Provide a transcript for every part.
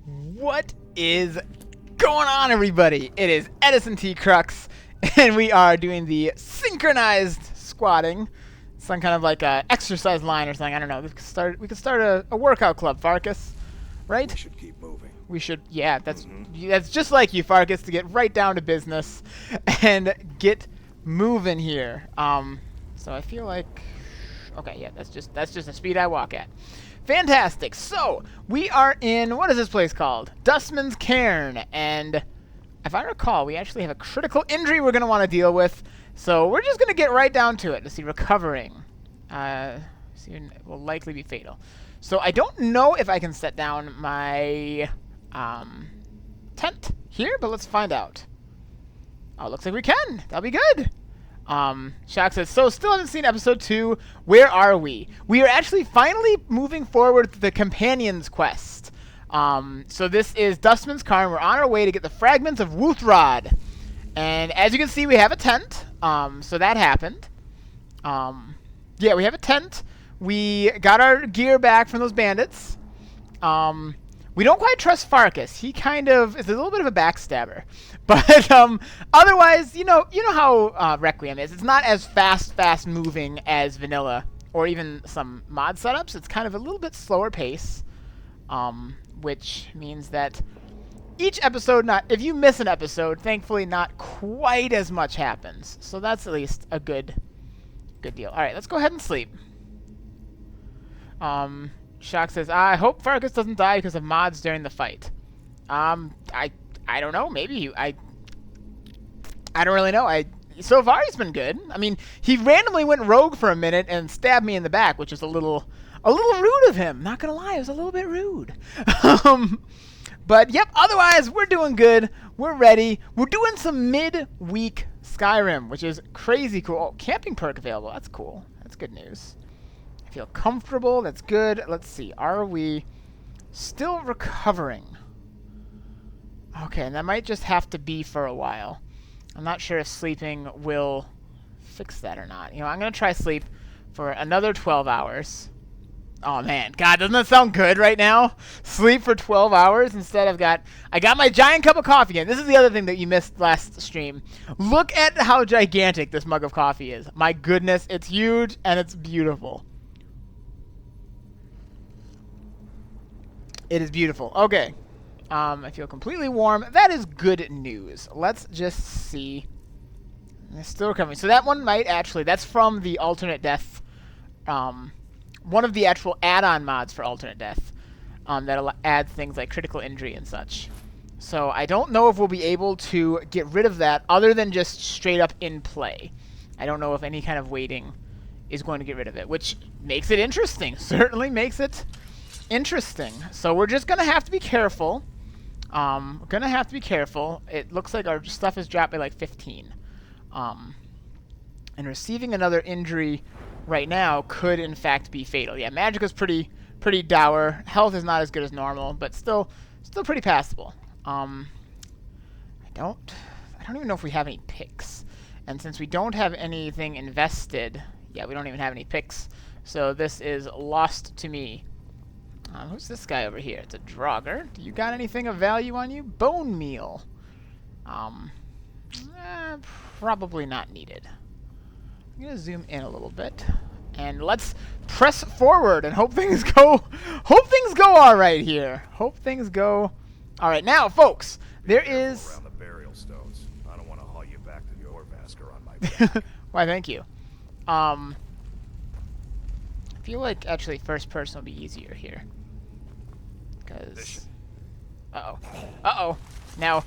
What is going on, everybody? It is Edison T. Crux, and we are doing the synchronized squatting. Some kind of like a exercise line or something. I don't know. We could start a workout club, Farkas. Right? We should keep moving. We should. Yeah, that's just like you, Farkas, to get right down to business and get moving here. So I feel like, okay, yeah, that's just the speed I walk at. Fantastic. So we are in, what is this place called? Dustman's Cairn, and if I recall, we actually have a critical injury we're going to want to deal with. So we're just going to get right down to it. Let's see, recovering. It will likely be fatal. So I don't know if I can set down my tent here, but let's find out. Oh, looks like we can. That'll be good. Shock says, so still haven't seen episode 2. Where are we? We are actually finally moving forward with the Companions quest. So this is Dustman's Cairn. We're on our way to get the fragments of Wuuthrad. And as you can see, we have a tent. So that happened. Yeah, we have a tent. We got our gear back from those bandits. We don't quite trust Farkas. He kind of is a little bit of a backstabber. But otherwise, you know how Requiem is. It's not as fast moving as vanilla or even some mod setups. It's kind of a little bit slower pace, which means that each episode, if you miss an episode, thankfully not quite as much happens. So that's at least a good deal. All right, let's go ahead and sleep. Shock says, I hope Farkas doesn't die because of mods during the fight. I don't know. Maybe I don't really know. So far he's been good. I mean, he randomly went rogue for a minute and stabbed me in the back, which is a little rude of him. Not gonna lie, it was a little bit rude. But yep. Otherwise, we're doing good. We're ready. We're doing some mid-week Skyrim, which is crazy cool. Oh, camping perk available. That's cool. That's good news. I feel comfortable. That's good. Let's see. Are we still recovering? Okay, and that might just have to be for a while. I'm not sure if sleeping will fix that or not. You know, I'm going to try sleep for another 12 hours. Oh, man. God, doesn't that sound good right now? Sleep for 12 hours instead I got my giant cup of coffee in. This is the other thing that you missed last stream. Look at how gigantic this mug of coffee is. My goodness, it's huge and it's beautiful. It is beautiful. Okay. I feel completely warm. That is good news. Let's just see. It's still recovering. So that one might actually, that's from the alternate death, one of the actual add-on mods for alternate death, that'll add things like critical injury and such. So I don't know if we'll be able to get rid of that other than just straight up in play. I don't know if any kind of waiting is going to get rid of it, which makes it interesting. Certainly makes it interesting. So we're just going to have to be careful. We're going to have to be careful. It looks like our stuff has dropped by like 15. And receiving another injury right now could in fact be fatal. Yeah, magic is pretty dour. Health is not as good as normal, but still pretty passable. I don't even know if we have any picks. And since we don't have anything invested, yeah, we don't even have any picks. So this is lost to me. Who's this guy over here? It's a Draugr. Do you got anything of value on you? Bone meal. Probably not needed. I'm gonna zoom in a little bit, and let's press forward and hope things go. Hope things go all right here. Hope things go all right. Now, folks, there is. Around the burial stones. I don't want to haul you back to your masker on my back. Why? Thank you. I feel like actually first person will be easier here. Because, uh-oh. Now,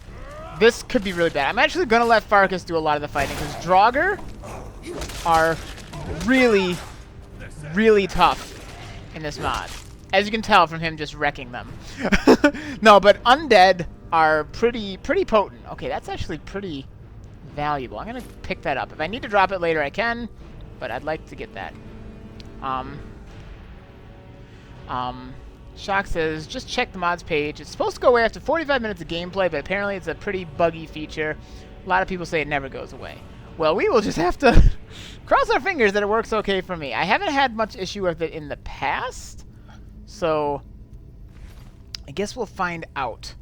this could be really bad. I'm actually going to let Farkas do a lot of the fighting, because Draugr are really tough in this mod. As you can tell from him just wrecking them. No, but undead are pretty potent. Okay, that's actually pretty valuable. I'm going to pick that up. If I need to drop it later, I can, but I'd like to get that. Shock says, just check the mods page. It's supposed to go away after 45 minutes of gameplay, but apparently it's a pretty buggy feature. A lot of people say it never goes away. Well, we will just have to cross our fingers that it works okay for me. I haven't had much issue with it in the past, so I guess we'll find out.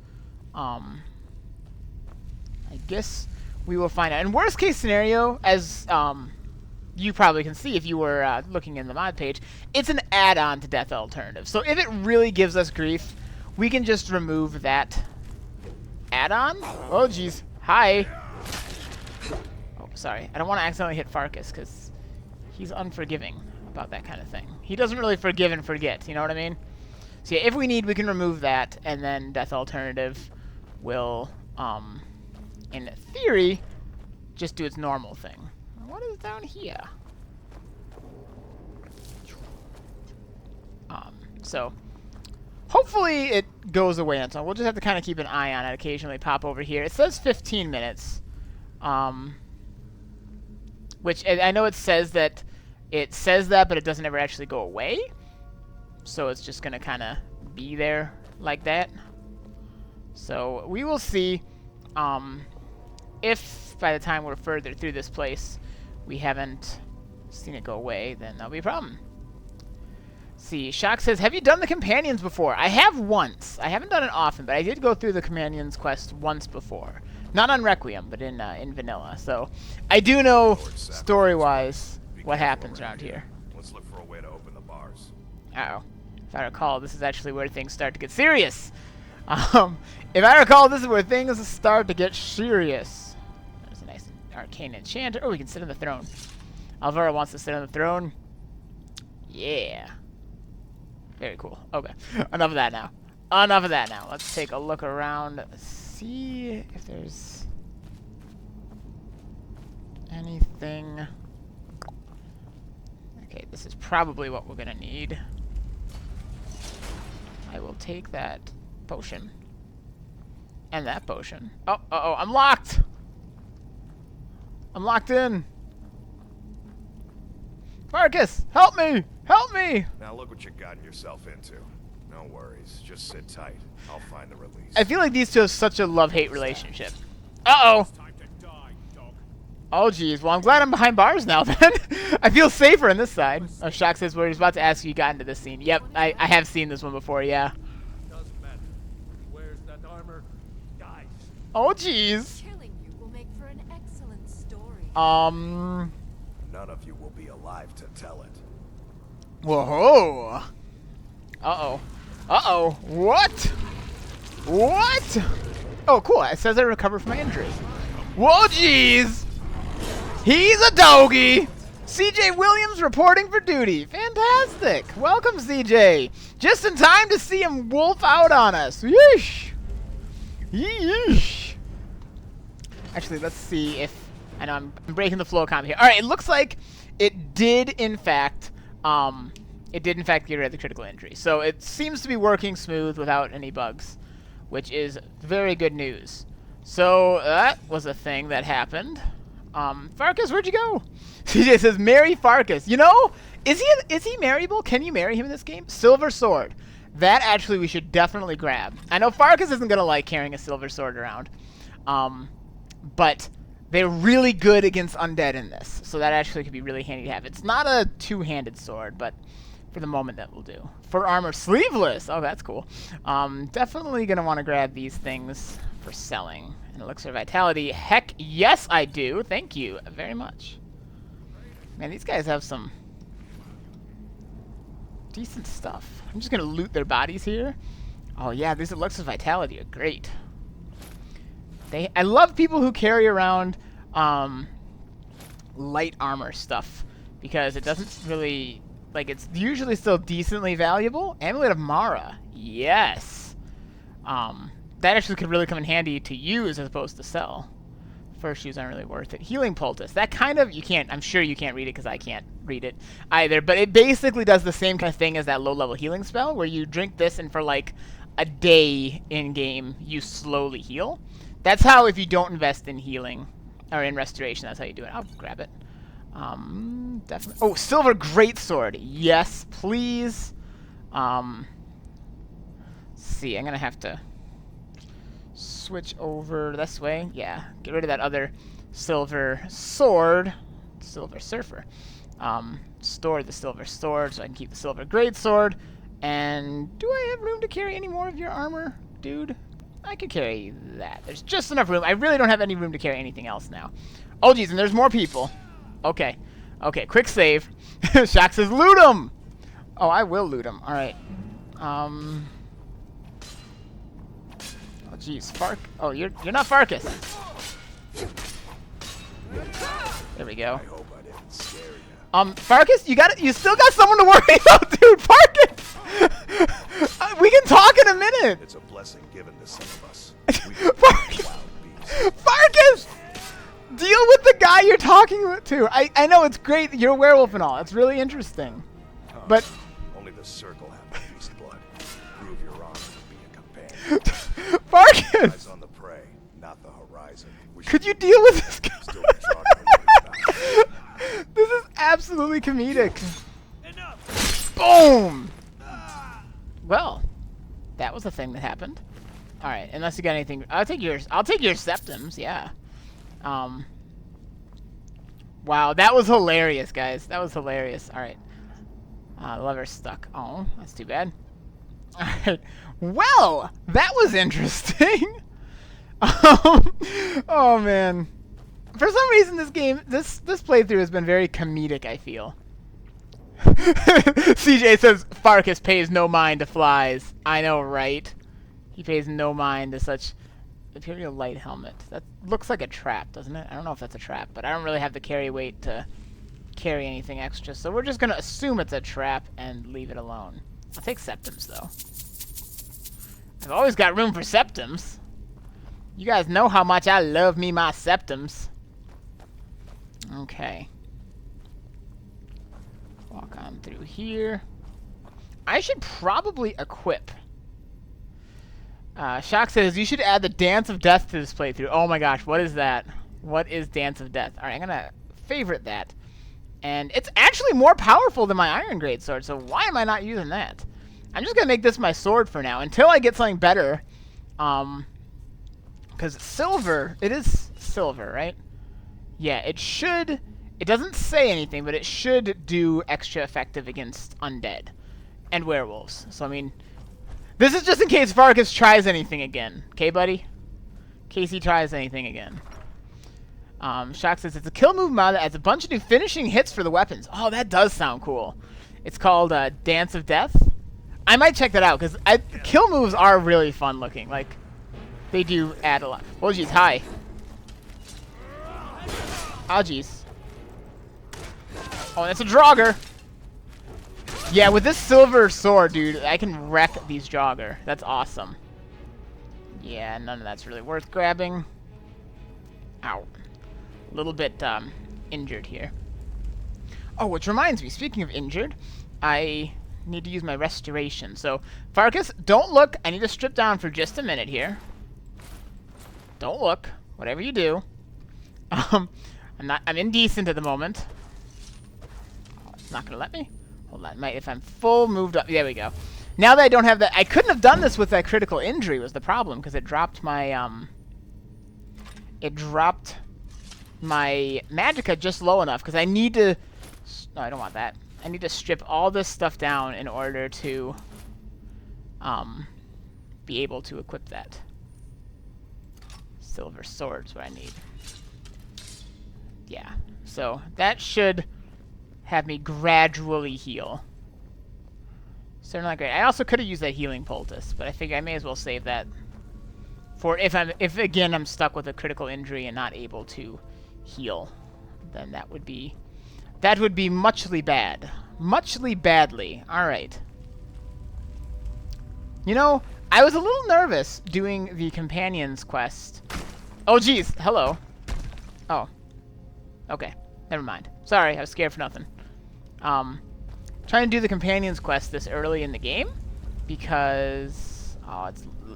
I guess we will find out. In worst case scenario, as you probably can see if you were looking in the mod page, it's an add-on to Death Alternative. So if it really gives us grief, we can just remove that add-on. Oh, jeez. Hi. Oh, sorry. I don't want to accidentally hit Farkas, because he's unforgiving about that kind of thing. He doesn't really forgive and forget, you know what I mean? So yeah, if we need, we can remove that, and then Death Alternative will, in theory, just do its normal thing. What is down here? So, hopefully it goes away on time. We'll just have to kind of keep an eye on it, occasionally pop over here. It says 15 minutes, which I know it says that, but it doesn't ever actually go away. So it's just going to kind of be there like that. So we will see if by the time we're further through this place we haven't seen it go away, then that'll be a problem. See, Shock says, have you done the Companions before? I have once. I haven't done it often, but I did go through the Companions quest once before. Not on Requiem, but in vanilla. So I do know, story-wise, what happens around here. Let's look for a way to open the bars. Uh-oh. If I recall, this is actually where things start to get serious. If I recall, this is where things start to get serious. There's a nice arcane enchanter. Oh, we can sit on the throne. Alvaro wants to sit on the throne. Yeah. Very cool. Okay. Enough of that now. Enough of that now. Let's take a look around. See if there's anything. Okay, this is probably what we're gonna need. I will take that potion. And that potion. Oh, uh-oh, I'm locked! I'm locked in! Farkas, help me! Help me! Now look what you've gotten yourself into. No worries, just sit tight. I'll find the release. I feel like these two have such a love-hate relationship. Uh-oh! Oh, geez. Well, I'm glad I'm behind bars now, then. I feel safer on this side. Oh, Shock says, well, he's about to ask if you got into this scene. Yep, I have seen this one before, yeah. Doesn't matter. Where's that armor? Die. Oh, jeez. Killing you will make for an excellent story. None of you will be alive to tell it. Whoa. Uh-oh. Uh-oh. What? What? Oh, cool. It says I recovered from my injury. Whoa, jeez. He's a doggy. CJ Williams reporting for duty. Fantastic. Welcome, CJ. Just in time to see him wolf out on us. Yeesh. Yeesh. Actually, let's see if... I know I'm breaking the flow comp here. All right, it looks like it did, in fact... get rid of the critical injury. So it seems to be working smooth without any bugs, which is very good news. So that was a thing that happened. Farkas, where'd you go? CJ says, marry Farkas. You know, is he marryable? Can you marry him in this game? Silver sword. That actually we should definitely grab. I know Farkas isn't going to like carrying a silver sword around. But they're really good against undead in this. So that actually could be really handy to have. It's not a two-handed sword, but for the moment that will do. For armor, sleeveless. Oh, that's cool. Definitely going to want to grab these things for selling. And elixir vitality. Heck, yes, I do. Thank you very much. Man, these guys have some decent stuff. I'm just going to loot their bodies here. Oh, yeah, these elixir vitality are great. I love people who carry around light armor stuff because it doesn't really... Like, it's usually still decently valuable. Amulet of Mara. Yes. That actually could really come in handy to use as opposed to sell. First shoes aren't really worth it. Healing Poultice. That kind of... You can't... I'm sure you can't read it because I can't read it either. But it basically does the same kind of thing as that low-level healing spell where you drink this and for, like, a day in-game you slowly heal. That's how, if you don't invest in healing or in restoration, that's how you do it. I'll grab it. Definitely. Oh, silver greatsword. Yes, please. Let's see, I'm gonna have to switch over this way. Yeah, get rid of that other silver sword. Silver surfer. Store the silver sword so I can keep the silver greatsword. And do I have room to carry any more of your armor, dude? I could carry that. There's just enough room. I really don't have any room to carry anything else now. Oh, geez, and there's more people. Okay. Okay, quick save. Shock says, loot them! Oh, I will loot them. All right. Oh, geez. Oh, you're not Farkas. There we go. I hope I didn't scare you. Farkas, you still got someone to worry about, dude. Farkas! We can talk in a minute. It's a blessing given to some of us. Farkas! Farkas! Deal with the guy you're talking to. I know it's great that you're a werewolf and all. It's really interesting. But only the circle have the beast blood. Prove your honor to be a companion. Farkas! Eyes on the prey, not the horizon. Could you deal with this guy? Still be talking. This is absolutely comedic. Boom! Well, that was a thing that happened. All right, unless you got anything, I'll take your septums. Yeah. Wow, that was hilarious, guys. That was hilarious. All right. Lever's stuck. Oh, that's too bad. All right. Well, that was interesting. Oh man. For some reason, this playthrough has been very comedic, I feel. CJ says, Farkas pays no mind to flies. I know, right? He pays no mind to such Imperial light helmet. That looks like a trap, doesn't it? I don't know if that's a trap, but I don't really have the carry weight to carry anything extra, so we're just going to assume it's a trap and leave it alone. I'll take septums, though. I've always got room for septums. You guys know how much I love me my septums. Okay. Walk on through here. I should probably equip. Shock says, you should add the Dance of Death to this playthrough. Oh my gosh, what is that? What is Dance of Death? Alright, I'm going to favorite that. And it's actually more powerful than my Iron Grade sword, so why am I not using that? I'm just going to make this my sword for now, until I get something better. Because silver, it is silver, right? Yeah, it should, it doesn't say anything, but it should do extra effective against undead and werewolves. So, I mean, this is just in case Farkas tries anything again. Okay, buddy? In case he tries anything again. Shock says, it's a kill move mod that adds a bunch of new finishing hits for the weapons. Oh, that does sound cool. It's called Dance of Death. I might check that out, because kill moves are really fun looking. Like, they do add a lot. Oh, geez, hi. Oh, geez. Oh, that's a Draugr. Yeah, with this silver sword, dude, I can wreck these Draugr. That's awesome. Yeah, none of that's really worth grabbing. Ow. A little bit injured here. Oh, which reminds me, speaking of injured, I need to use my restoration. So, Farkas, don't look. I need to strip down for just a minute here. Don't look. Whatever you do. I'm indecent at the moment. Oh, it's not gonna let me. Hold on, if I'm full moved up. There we go. Now that I don't have that, I couldn't have done this with that critical injury was the problem, because it dropped my magicka just low enough, because I need to, no, I don't want that. I need to strip all this stuff down in order to be able to equip that. Silver sword's what I need. Yeah, so that should have me gradually heal. Certainly not great. I also could have used that healing poultice, but I figure I may as well save that for if again I'm stuck with a critical injury and not able to heal, then that would be muchly bad. Muchly badly. Alright. You know, I was a little nervous doing the companions quest. Oh geez, hello. Oh. Okay. Never mind. Sorry, I was scared for nothing. Trying to do the companions quest this early in the game because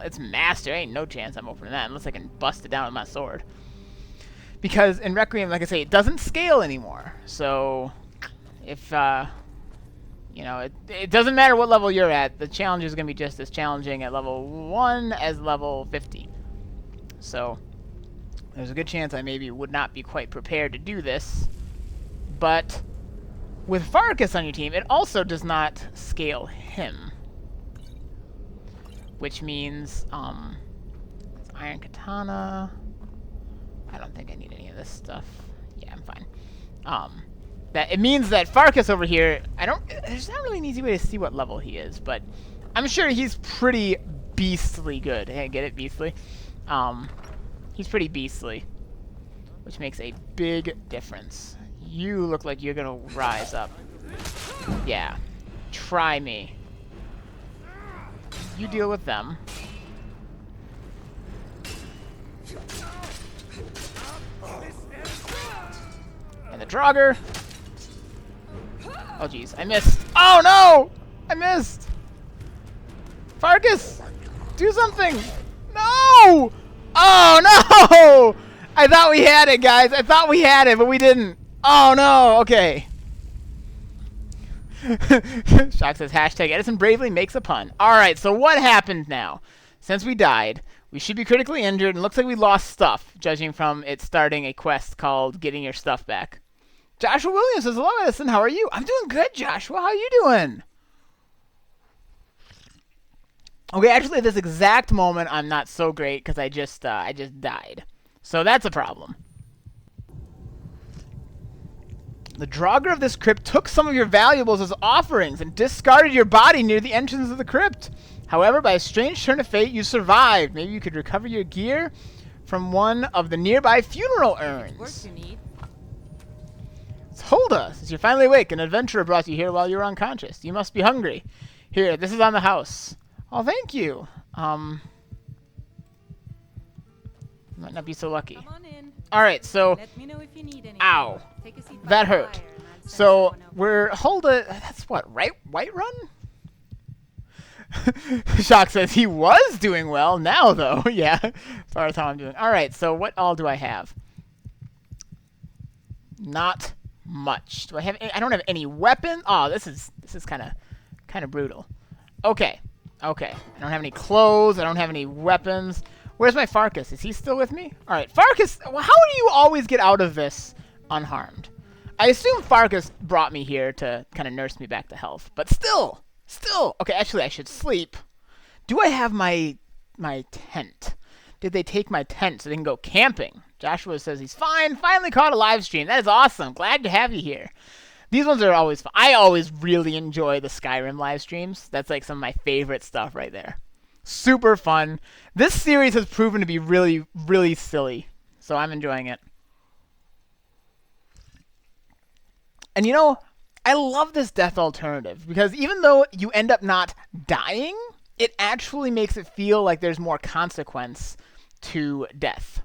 it's master. Ain't no chance I'm opening that unless I can bust it down with my sword. Because in Requiem, like I say, it doesn't scale anymore. So if you know, it doesn't matter what level you're at. The challenge is going to be just as challenging at level 1 as level 50. So there's a good chance I maybe would not be quite prepared to do this. But with Farkas on your team, it also does not scale him. which means it's iron katana. I don't think I need any of this stuff. Yeah, I'm fine. That it means that Farkas over here, there's not really an easy way to see what level he is, but I'm sure he's pretty beastly good. Hey, get it, beastly? He's pretty beastly, which makes a big difference. You look like you're gonna rise up. Yeah. Try me. You deal with them. And the Draugr. Oh, jeez. I missed. Oh, no! I missed! Farkas! Do something! No! Oh, no! I thought we had it, guys. I thought we had it, but we didn't. Oh, no. Okay. Shock says, hashtag Edison bravely makes a pun. Alright, so what happened now? Since we died, we should be critically injured, and looks like we lost stuff, judging from it starting a quest called Getting Your Stuff Back. Joshua Williams says, hello, Edison. How are you? I'm doing good, Joshua. How are you doing? Okay, actually, at this exact moment, I'm not so great, because I just died. So that's a problem. The Draugr of this crypt took some of your valuables as offerings and discarded your body near the entrance of the crypt. However, by a strange turn of fate, you survived. Maybe you could recover your gear from one of the nearby funeral urns. Work you need. Hulda, since you're finally awake, an adventurer brought you here while you were unconscious. You must be hungry. Here, this is on the house. Oh, thank you. Might not be so lucky. Come on in. Alright, so... Let me know if you need anything. Ow. Take a seat by That the hurt. fire and I'll send So, someone over. we're... Hulda... That's what, right? Whiterun? Shock says he was doing well. Now, though. Yeah. As far as how I'm doing. Alright, so what all do I have? Not much. Do I have... I don't have any weapon. Oh, this is kind of brutal. Okay. Okay. I don't have any clothes. I don't have any weapons. Where's my Farkas? Is he still with me? All right, Farkas, how do you always get out of this unharmed? I assume Farkas brought me here to kind of nurse me back to health, but still. Okay, actually, I should sleep. Do I have my tent? Did they take my tent so they can go camping? Joshua says he's fine. Finally caught a live stream. That is awesome. Glad to have you here. These ones are always fun. I always really enjoy the Skyrim live streams. That's like some of my favorite stuff right there. Super fun. This series has proven to be really, really silly. So I'm enjoying it. And you know, I love this death alternative. Because even though you end up not dying, it actually makes it feel like there's more consequence to death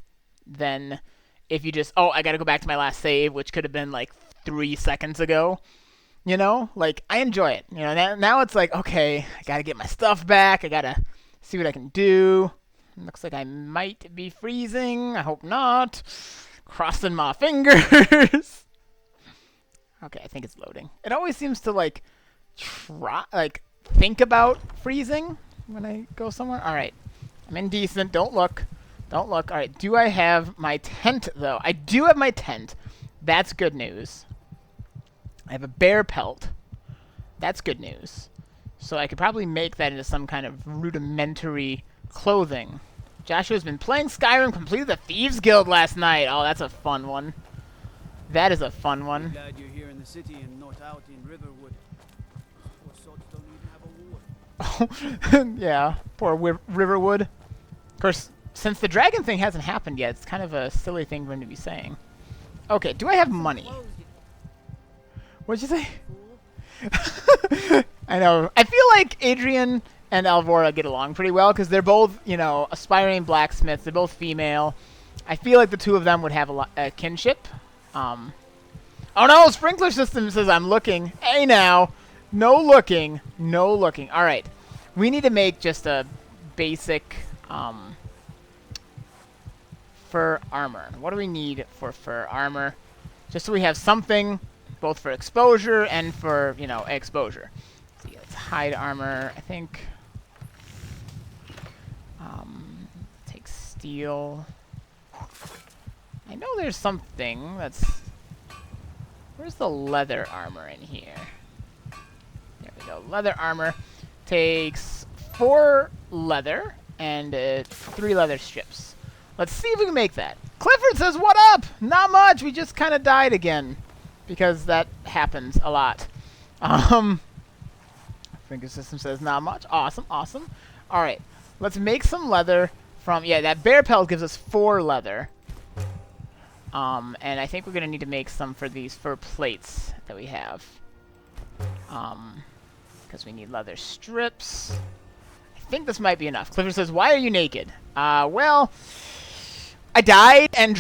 than if you just, oh, I gotta go back to my last save, which could have been like 3 seconds ago. You know? Like, I enjoy it. You know, now it's like, okay, I gotta get my stuff back. I gotta see what I can do. Looks like I might be freezing. I hope not. Crossing my fingers. Okay, I think it's loading. It always seems to like think about freezing when I go somewhere. All right, I'm indecent. Don't look. Don't look. All right, do I have my tent though? I do have my tent. That's good news. I have a bear pelt. That's good news. So I could probably make that into some kind of rudimentary clothing. Joshua's been playing Skyrim, completed the Thieves Guild last night. Oh, that's a fun one. That is a fun one. Glad you're here in the city and not out in Riverwood. Poor sods don't even have a ward. Yeah, poor Riverwood. Of course, since the dragon thing hasn't happened yet, it's kind of a silly thing for him to be saying. Okay, do I have money? What'd you say? I know. I feel like Adrian and Alvora get along pretty well because they're both, you know, aspiring blacksmiths. They're both female. I feel like the two of them would have a kinship. Oh no, sprinkler system says I'm looking. Hey now. No looking. No looking. All right. We need to make just a basic fur armor. What do we need for fur armor? Just so we have something both for exposure and for, you know, exposure. So yeah, let's hide armor, I think. Take steel. I know there's something that's... Where's the leather armor in here? There we go. Leather armor takes 4 leather and 3 leather strips. Let's see if we can make that. Clifford says, what up? Not much. We just kind of died again because that happens a lot. Finger System says, not much. Awesome, awesome. All right, let's make some leather from, yeah, that bear pelt gives us 4 leather. And I think we're going to need to make some for these fur plates that we have. Because we need leather strips. I think this might be enough. Clifford says, why are you naked? Well, I died and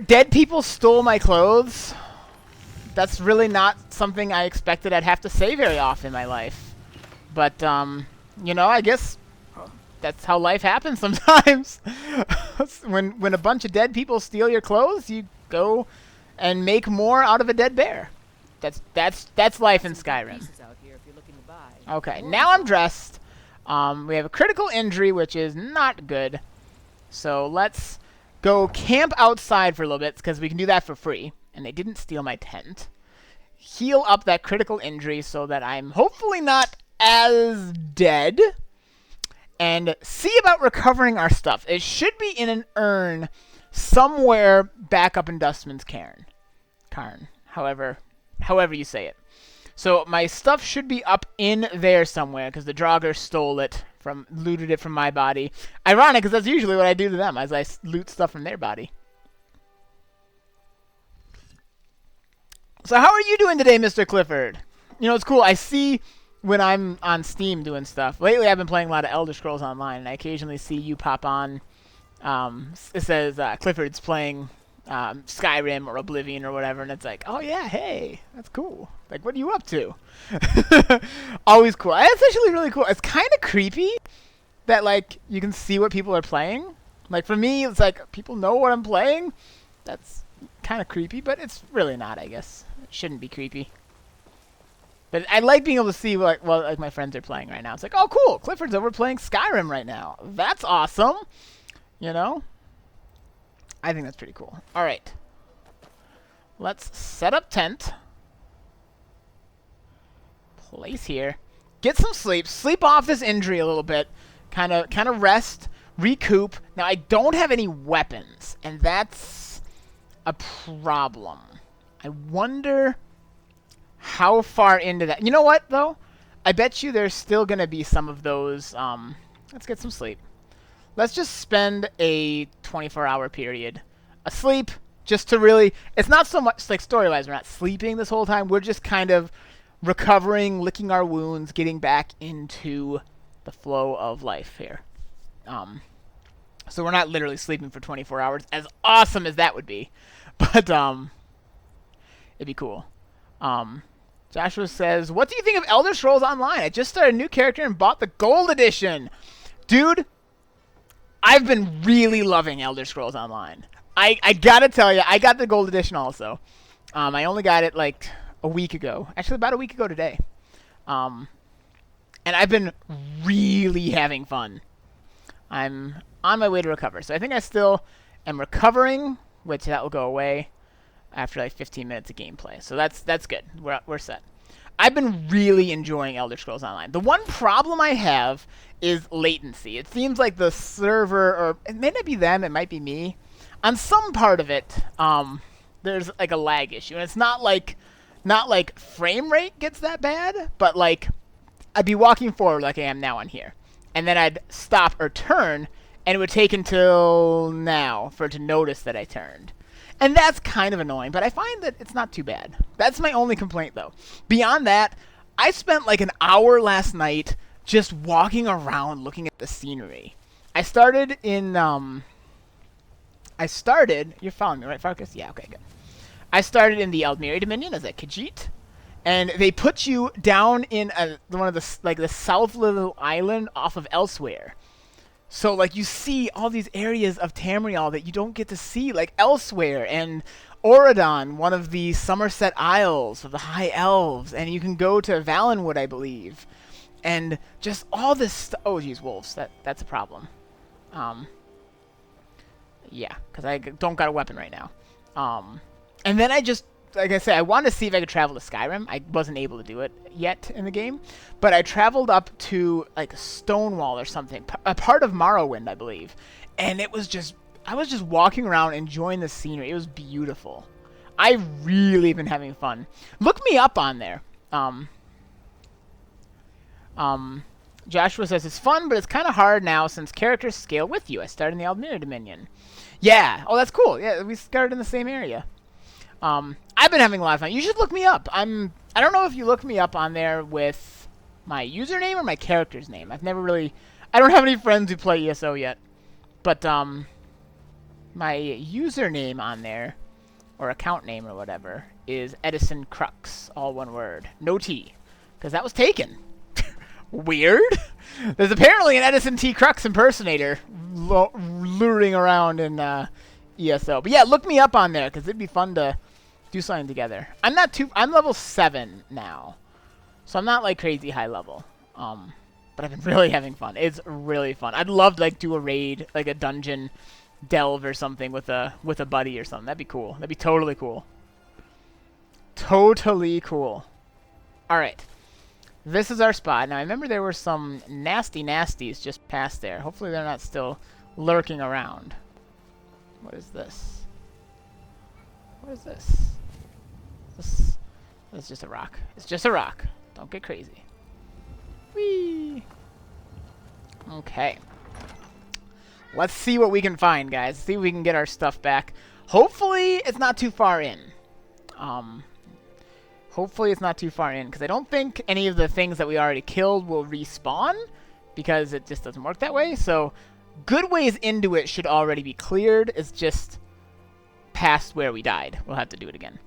dead people stole my clothes. That's really not something I expected I'd have to say very often in my life. But, you know, I guess that's how life happens sometimes. when a bunch of dead people steal your clothes, you go and make more out of a dead bear. That's life in Skyrim. Okay, now I'm dressed. We have a critical injury, which is not good. So let's go camp outside for a little bit, because we can do that for free. And they didn't steal my tent. Heal up that critical injury so that I'm hopefully not as dead. And see about recovering our stuff. It should be in an urn somewhere back up in Dustman's Cairn. However you say it. So my stuff should be up in there somewhere because the Draugr stole it looted it from my body. Ironic, because that's usually what I do to them, as I loot stuff from their body. So how are you doing today, Mr. Clifford? You know, it's cool. I see when I'm on Steam doing stuff. Lately, I've been playing a lot of Elder Scrolls Online, and I occasionally see you pop on. It says Clifford's playing Skyrim or Oblivion or whatever, and it's like, oh yeah, hey, that's cool. Like, what are you up to? Always cool. It's actually really cool. It's kind of creepy that, like, you can see what people are playing. Like, for me, it's like, people know what I'm playing. That's kind of creepy, but it's really not, I guess. It shouldn't be creepy. But I like being able to see what my friends are playing right now. It's like, oh, cool, Clifford's over playing Skyrim right now. That's awesome. You know? I think that's pretty cool. All right. Let's set up tent. Place here. Get some sleep. Sleep off this injury a little bit. Kind of rest. Recoup. Now, I don't have any weapons, and that's a problem. I wonder how far into that. You know what, though? I bet you there's still going to be some of those. Let's get some sleep. Let's just spend a 24-hour period asleep just to really... It's not so much like story-wise. We're not sleeping this whole time. We're just kind of recovering, licking our wounds, getting back into the flow of life here. So we're not literally sleeping for 24 hours, as awesome as that would be. But it'd be cool. Joshua says, what do you think of Elder Scrolls Online? I just started a new character and bought the Gold Edition. Dude, I've been really loving Elder Scrolls Online. I gotta tell you, I got the Gold Edition also. I only got it like a week ago. Actually, about a week ago today. And I've been really having fun. I'm on my way to recover. So I think I still am recovering, which that will go away after like 15 minutes of gameplay. So that's good. We're set. I've been really enjoying Elder Scrolls Online. The one problem I have is latency. It seems like the server, or it may not be them, it might be me. On some part of it, there's like a lag issue, and it's not like frame rate gets that bad, but like I'd be walking forward like I am now on here, and then I'd stop or turn, and it would take until now for it to notice that I turned. And that's kind of annoying, but I find that it's not too bad. That's my only complaint, though. Beyond that, I spent like an hour last night just walking around looking at the scenery. I started in, you're following me, right, Farkas? Yeah, okay, good. I started in the Aldmeri Dominion as a Khajiit, and they put you down in one of the south little island off of Elsewhere. So, like, you see all these areas of Tamriel that you don't get to see, like Elsewhere and Oradon, one of the Somerset Isles of the High Elves, and you can go to Valenwood, I believe, and just all this. Oh, geez, wolves. That's a problem. Yeah, because I don't got a weapon right now. And then I just like I said, I wanted to see if I could travel to Skyrim. I wasn't able to do it yet in the game, but I traveled up to like Stonewall or something, a part of Morrowind, I believe, and it was just, I was just walking around enjoying the scenery. It was beautiful. I've really been having fun. Look me up on there. Joshua says it's fun, but it's kind of hard now since characters scale with you. I started in the Aldmir Dominion. Yeah. Oh, that's cool. Yeah, we started in the same area. I've been having a lot of fun. You should look me up. I don't know if you look me up on there with my username or my character's name. I've never really, I don't have any friends who play ESO yet. But, my username on there, or account name or whatever, is Edison Crux, all one word. No T. Because that was taken. Weird. There's apparently an Edison T. Crux impersonator luring around in ESO. But yeah, look me up on there, because it'd be fun to do something together. I'm level 7 now. So I'm not like crazy high level. But I've been really having fun. It's really fun. I'd love to like do a raid, like a dungeon delve or something with a buddy or something. That'd be cool. That'd be totally cool. Totally cool. Alright. This is our spot. Now I remember there were some nasty nasties just past there. Hopefully they're not still lurking around. What is this? What is this? It's just a rock. It's just a rock. Don't get crazy. Whee! Okay. Let's see what we can find, guys. See if we can get our stuff back. Hopefully it's not too far in. Hopefully it's not too far in, because I don't think any of the things that we already killed will respawn, because it just doesn't work that way. So good ways into it should already be cleared. It's just past where we died. We'll have to do it again.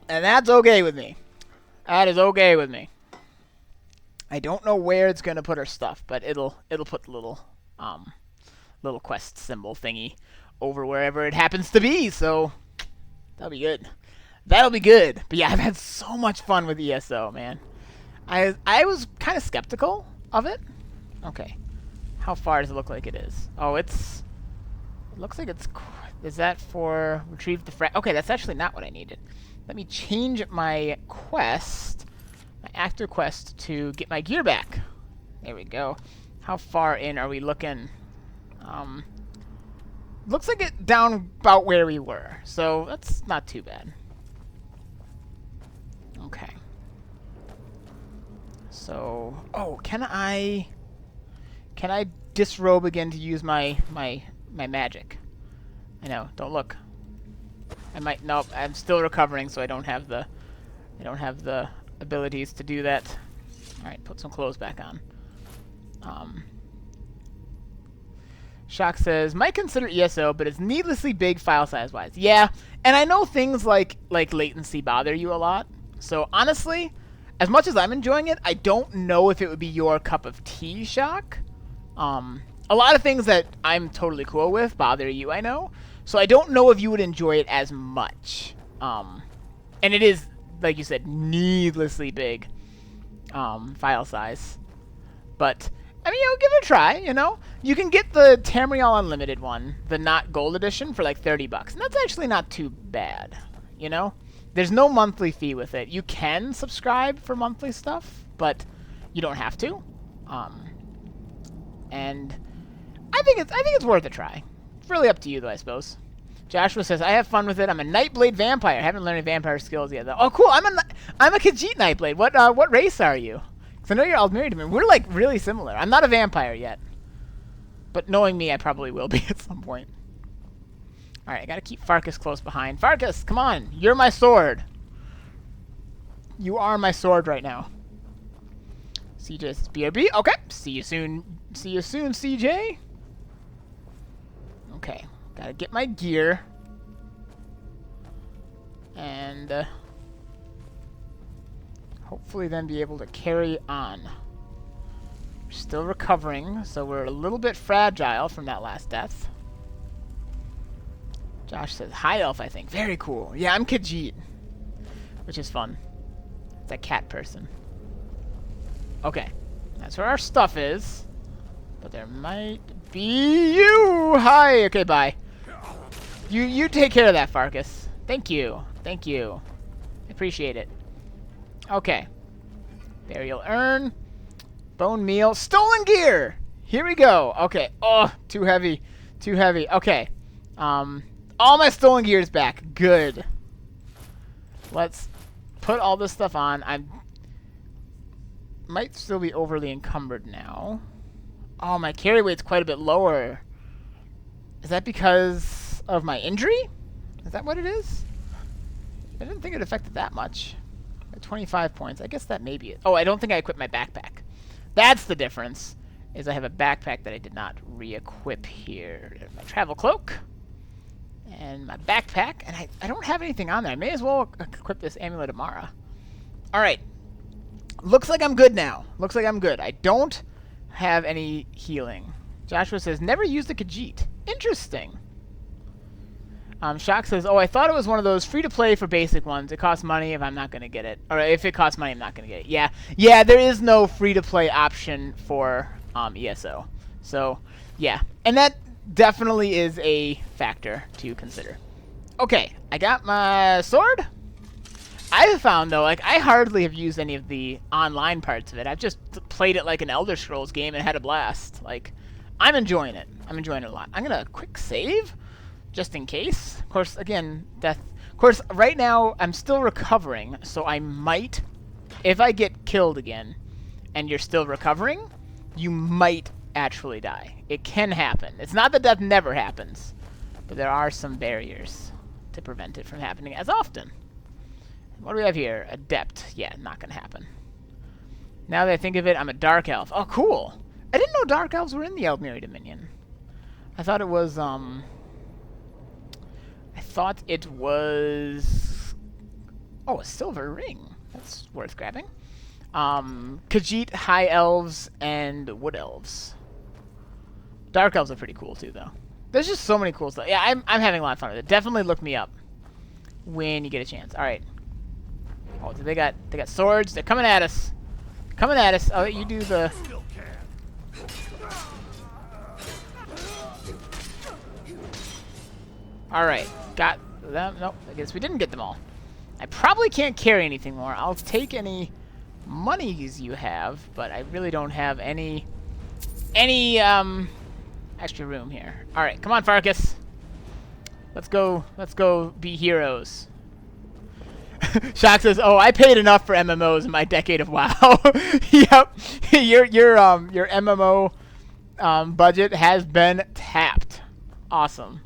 And that's okay with me. That is okay with me. I don't know where it's gonna put our stuff, but it'll put the little quest symbol thingy over wherever it happens to be. So that'll be good. That'll be good. But yeah, I've had so much fun with ESO, man. I was kind of skeptical of it. Okay, how far does it look like it is? Oh, it looks like it's. Is that for retrieve the frag? Okay, that's actually not what I needed. Let me change my quest, my active quest, to get my gear back. There we go. How far in are we looking? Looks like it down about where we were, so that's not too bad. Okay. So, oh, can I disrobe again to use my magic? I know. Don't look. I might. Nope. I'm still recovering, so I don't have the abilities to do that. All right. Put some clothes back on. Shock says might consider ESO, but it's needlessly big file size wise. Yeah, and I know things like latency bother you a lot. So honestly, as much as I'm enjoying it, I don't know if it would be your cup of tea, Shock. A lot of things that I'm totally cool with bother you, I know. So I don't know if you would enjoy it as much. And it is, like you said, needlessly big file size. But, I mean, give it a try, you know? You can get the Tamriel Unlimited one, the not gold edition, for like $30. And that's actually not too bad, you know? There's no monthly fee with it. You can subscribe for monthly stuff, but you don't have to. And I think it's worth a try. It's really up to you, though, I suppose. Joshua says, I have fun with it. I'm a Nightblade vampire. I haven't learned any vampire skills yet, though. Oh, cool. I'm a Khajiit Nightblade. What race are you? Because I know you're Aldmir Dominion. We're, like, really similar. I'm not a vampire yet. But knowing me, I probably will be at some point. Alright, I gotta keep Farkas close behind. Farkas, come on. You're my sword. You are my sword right now. CJ says, BRB. Okay. See you soon. See you soon, CJ. Okay. Gotta get my gear. And hopefully then be able to carry on. We're still recovering, so we're a little bit fragile from that last death. Josh says, High Elf, I think. Very cool. Yeah, I'm Khajiit. Which is fun. It's a cat person. Okay. That's where our stuff is. But there might be you! Hi! Okay, bye. You take care of that, Farkas. Thank you. Thank you. I appreciate it. Okay. Burial urn. Bone meal. Stolen gear! Here we go. Okay. Oh, too heavy. Too heavy. Okay. All my stolen gear is back. Good. Let's put all this stuff on. I might still be overly encumbered now. Oh, my carry weight's quite a bit lower. Is that because of my injury? Is that what it is? I didn't think it affected that much. 25 points. I guess that may be it. Oh, I don't think I equipped my backpack. That's the difference, is I have a backpack that I did not re-equip here. My travel cloak. And my backpack. And I don't have anything on there. I may as well equip this Amulet of Mara. Alright. Looks like I'm good now. Looks like I'm good. I don't have any healing. Joshua says, never used the Khajiit. Interesting. Shock says, oh, I thought it was one of those free-to-play for basic ones. It costs money if I'm not going to get it. Or if it costs money, I'm not going to get it. Yeah. Yeah, there is no free-to-play option for ESO. So, yeah. And that definitely is a factor to consider. Okay, I got my sword. I've found, though, like, I hardly have used any of the online parts of it. I've just played it like an Elder Scrolls game and had a blast. Like, I'm enjoying it. I'm enjoying it a lot. I'm going to quick save, just in case. Of course, again, death. Of course, right now, I'm still recovering, so I might, if I get killed again, and you're still recovering, you might actually die. It can happen. It's not that death never happens, but there are some barriers to prevent it from happening as often. What do we have here? Adept. Yeah, not going to happen. Now that I think of it, I'm a Dark Elf. Oh, cool. I didn't know Dark Elves were in the Eldmere Dominion. I thought it was, I thought it was... Oh, a silver ring. That's worth grabbing. Khajiit, High Elves, and Wood Elves. Dark Elves are pretty cool, too, though. There's just so many cool stuff. Yeah, I'm having a lot of fun with it. Definitely look me up when you get a chance. All right. Oh, they got swords. They're coming at us. Coming at us. Oh, you do the... Alright. Got them. Nope. I guess we didn't get them all. I probably can't carry anything more. I'll take any monies you have, but I really don't have any extra room here. Alright. Come on, Farkas. Let's go be heroes. Shock says, "Oh, I paid enough for MMOs in my decade of WoW." Yep, your MMO budget has been tapped. Awesome.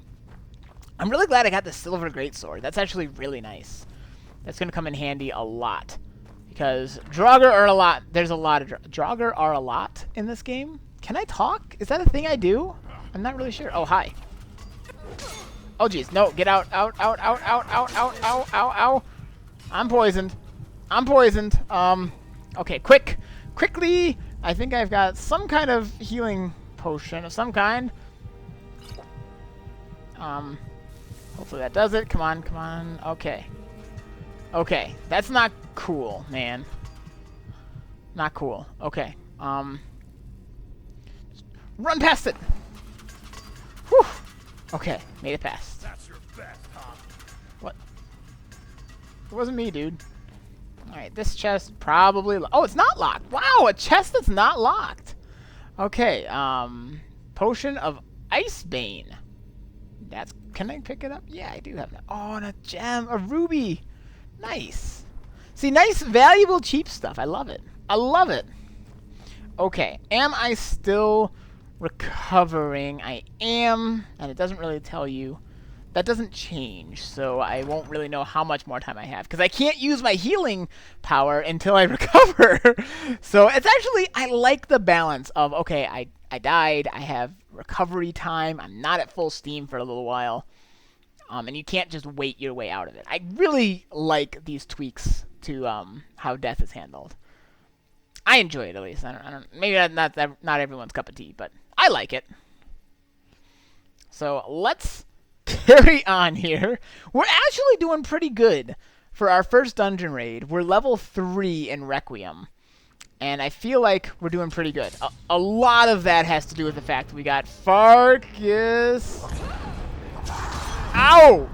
I'm really glad I got the silver greatsword. That's actually really nice. That's gonna come in handy a lot because Draugr are a lot. There's a lot of Draugr are a lot in this game. Can I talk? Is that a thing I do? I'm not really sure. Oh, hi. Oh, jeez. No, get out. Out. Ow. I'm poisoned. Okay, quickly. I think I've got some kind of healing potion of some kind. Hopefully that does it. Come on. Okay. That's not cool, man. Not cool. Okay. Run past it. Whew. Okay, made it past. That's your best, huh? What? It wasn't me, dude. Alright, this chest probably... Oh, it's not locked. Wow, a chest that's not locked. Okay, Potion of Icebane. That's... Can I pick it up? Yeah, I do have that. Oh, and a gem. A ruby. Nice. See, nice, valuable, cheap stuff. I love it. Okay, am I still recovering? I am, and it doesn't really tell you. That doesn't change, so I won't really know how much more time I have, because I can't use my healing power until I recover. So it's actually, I like the balance of, okay, I died, I have recovery time, I'm not at full steam for a little while, and you can't just wait your way out of it. I really like these tweaks to how death is handled. I enjoy it, at least. I don't maybe not everyone's cup of tea, but I like it. So let's carry on here. We're actually doing pretty good for our first dungeon raid. We're level 3 in Requiem, and I feel like we're doing pretty good. A lot of that has to do with the fact that we got Farkas. Ow!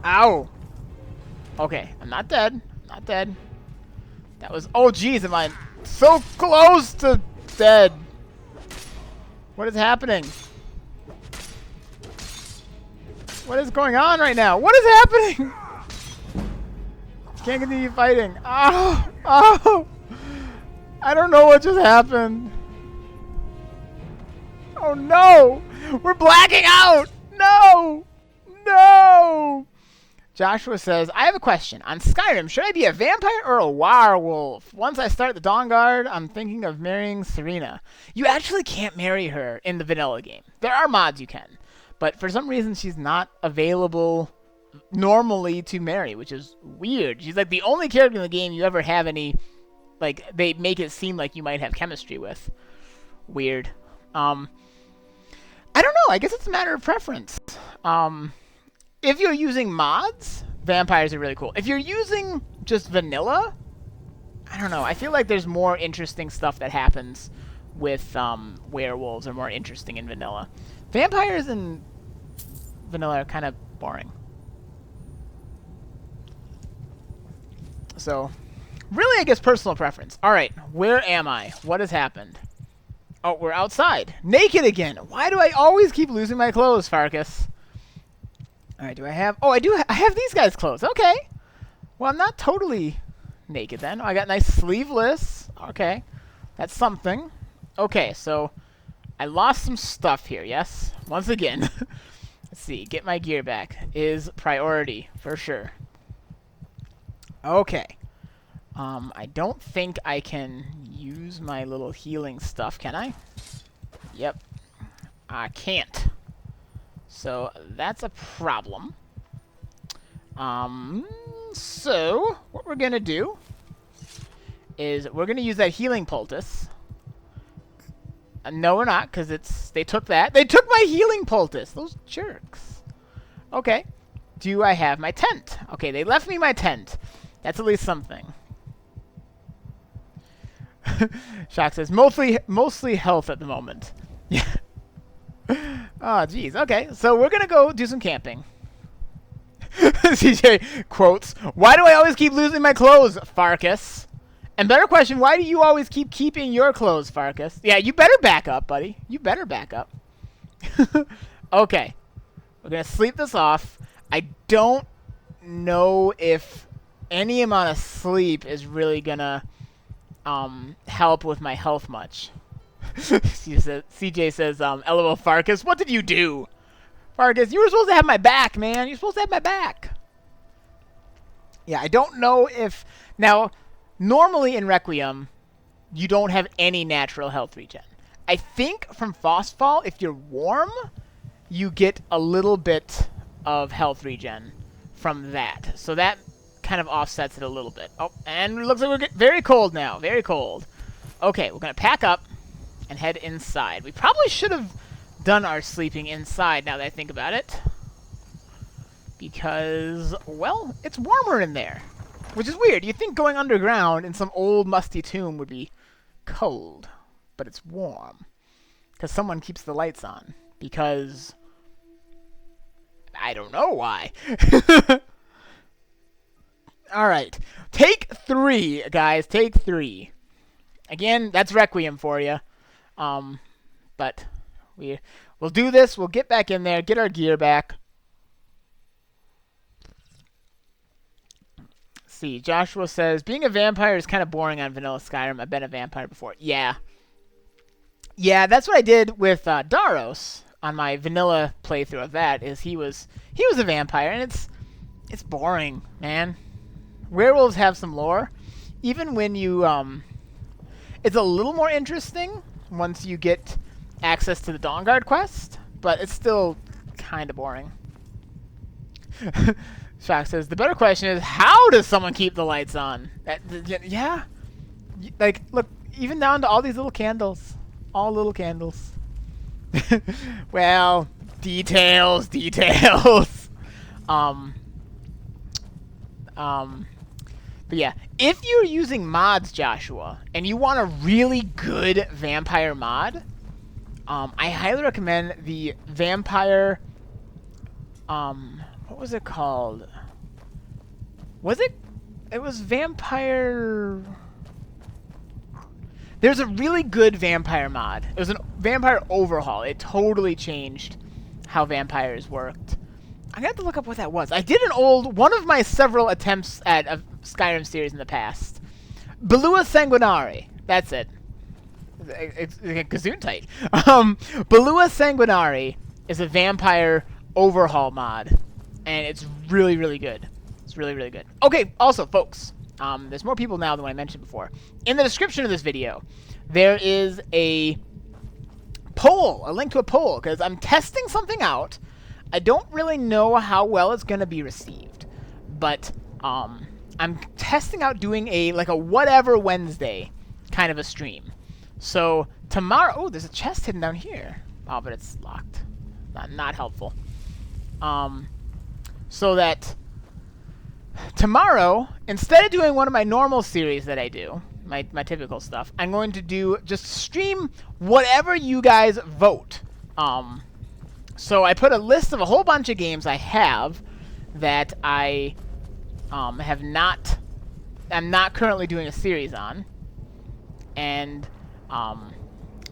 Ow! Okay, I'm not dead. Not dead. That was... Oh, jeez, am I so close to dead? What is happening? What is going on right now? What is happening? Can't continue fighting. Oh! Oh! I don't know what just happened. Oh, no! We're blacking out! No! No! Joshua says, I have a question. On Skyrim, should I be a vampire or a werewolf? Once I start the Dawn Guard, I'm thinking of marrying Serena. You actually can't marry her in the vanilla game. There are mods you can. But for some reason, she's not available normally to marry, which is weird. She's like the only character in the game you ever have any, like, they make it seem like you might have chemistry with. Weird. I don't know. I guess it's a matter of preference. If you're using mods, vampires are really cool. If you're using just vanilla, I don't know. I feel like there's more interesting stuff that happens with werewolves are more interesting in vanilla. Vampires in vanilla are kind of boring. So, really, I guess personal preference. All right, where am I? What has happened? Oh, we're outside. Naked again. Why do I always keep losing my clothes, Farkas? All right, do I have... Oh, I have these guys' clothes. Okay. Well, I'm not totally naked then. Oh, I got nice sleeveless. Okay. That's something. Okay, so I lost some stuff here, yes? Once again. Let's see. Get my gear back is priority for sure. Okay. I don't think I can use my little healing stuff, can I? Yep. I can't. So, that's a problem. So, what we're gonna do is we're gonna use that healing poultice. No, we're not, because they took that. They took my healing poultice! Those jerks. Okay. Do I have my tent? Okay, they left me my tent. That's at least something. Shock says, mostly health at the moment. Yeah. Oh, jeez. Okay, so we're going to go do some camping. CJ quotes, why do I always keep losing my clothes, Farkas? And better question, why do you always keep keeping your clothes, Farkas? Yeah, you better back up, buddy. You better back up. Okay. We're going to sleep this off. I don't know if any amount of sleep is really going to help with my health much. CJ says, LOL Farkas, what did you do? Farkas, you were supposed to have my back, man. You're supposed to have my back. Yeah, I don't know if... Now, normally in Requiem, you don't have any natural health regen. I think from Frostfall, if you're warm, you get a little bit of health regen from that. So that kind of offsets it a little bit. Oh, and it looks like we're getting very cold now. Very cold. Okay, we're going to pack up and head inside. We probably should have done our sleeping inside now that I think about it. Because, well, it's warmer in there. Which is weird. You'd think going underground in some old musty tomb would be cold. But it's warm. Because someone keeps the lights on. Because... I don't know why. Alright. Take 3, guys. Take 3. Again, that's Requiem for you. But we'll do this. We'll get back in there. Get our gear back. See, Joshua says, being a vampire is kind of boring on vanilla Skyrim. I've been a vampire before. Yeah. Yeah, that's what I did with Daros on my vanilla playthrough of that. Is he was a vampire, and it's boring, man. Werewolves have some lore. Even when you it's a little more interesting once you get access to the Dawn Guard quest, but it's still kind of boring. Shock says, the better question is, how does someone keep the lights on? Yeah. Like, look, even down to all these little candles. All little candles. Well, details. But yeah, if you're using mods, Joshua, and you want a really good vampire mod, I highly recommend the Vampire what was it called? Was it? It was Vampire. There's a really good vampire mod. It was a vampire overhaul. It totally changed how vampires worked. I got to look up what that was. I did one of my several attempts at a Skyrim series in the past. Belua Sanguinari. That's it. It's Gesundheit. Belua Sanguinari is a vampire overhaul mod, and it's really, really good. It's really, really good. Okay, also, folks, there's more people now than what I mentioned before. In the description of this video, there is a poll, a link to a poll, because I'm testing something out. I don't really know how well it's going to be received, but I'm testing out doing a whatever Wednesday kind of a stream. So tomorrow, oh, there's a chest hidden down here. Oh, but it's locked. Not helpful. So that tomorrow, instead of doing one of my normal series that I do, my typical stuff, I'm going to just stream whatever you guys vote. So I put a list of a whole bunch of games I have that I I'm not currently doing a series on, and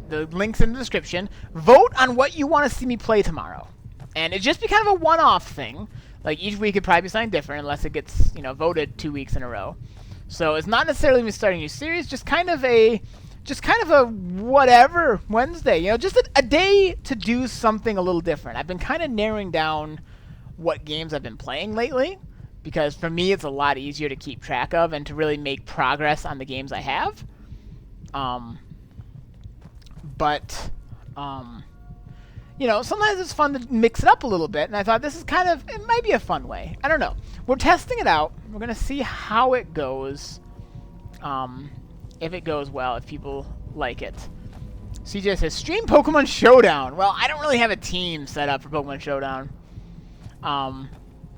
the link's in the description. Vote on what you want to see me play tomorrow, and it'd just be kind of a one-off thing. Like each week it'd probably be something different unless it gets voted 2 weeks in a row. So it's not necessarily me starting a new series, just kind of a whatever Wednesday, just a day to do something a little different. I've been kind of narrowing down what games I've been playing lately, because for me it's a lot easier to keep track of and to really make progress on the games I have. Sometimes it's fun to mix it up a little bit, and I thought it might be a fun way. I don't know. We're testing it out. We're going to see how it goes. If it goes well, if people like it. CJ says, stream Pokemon Showdown. Well, I don't really have a team set up for Pokemon Showdown.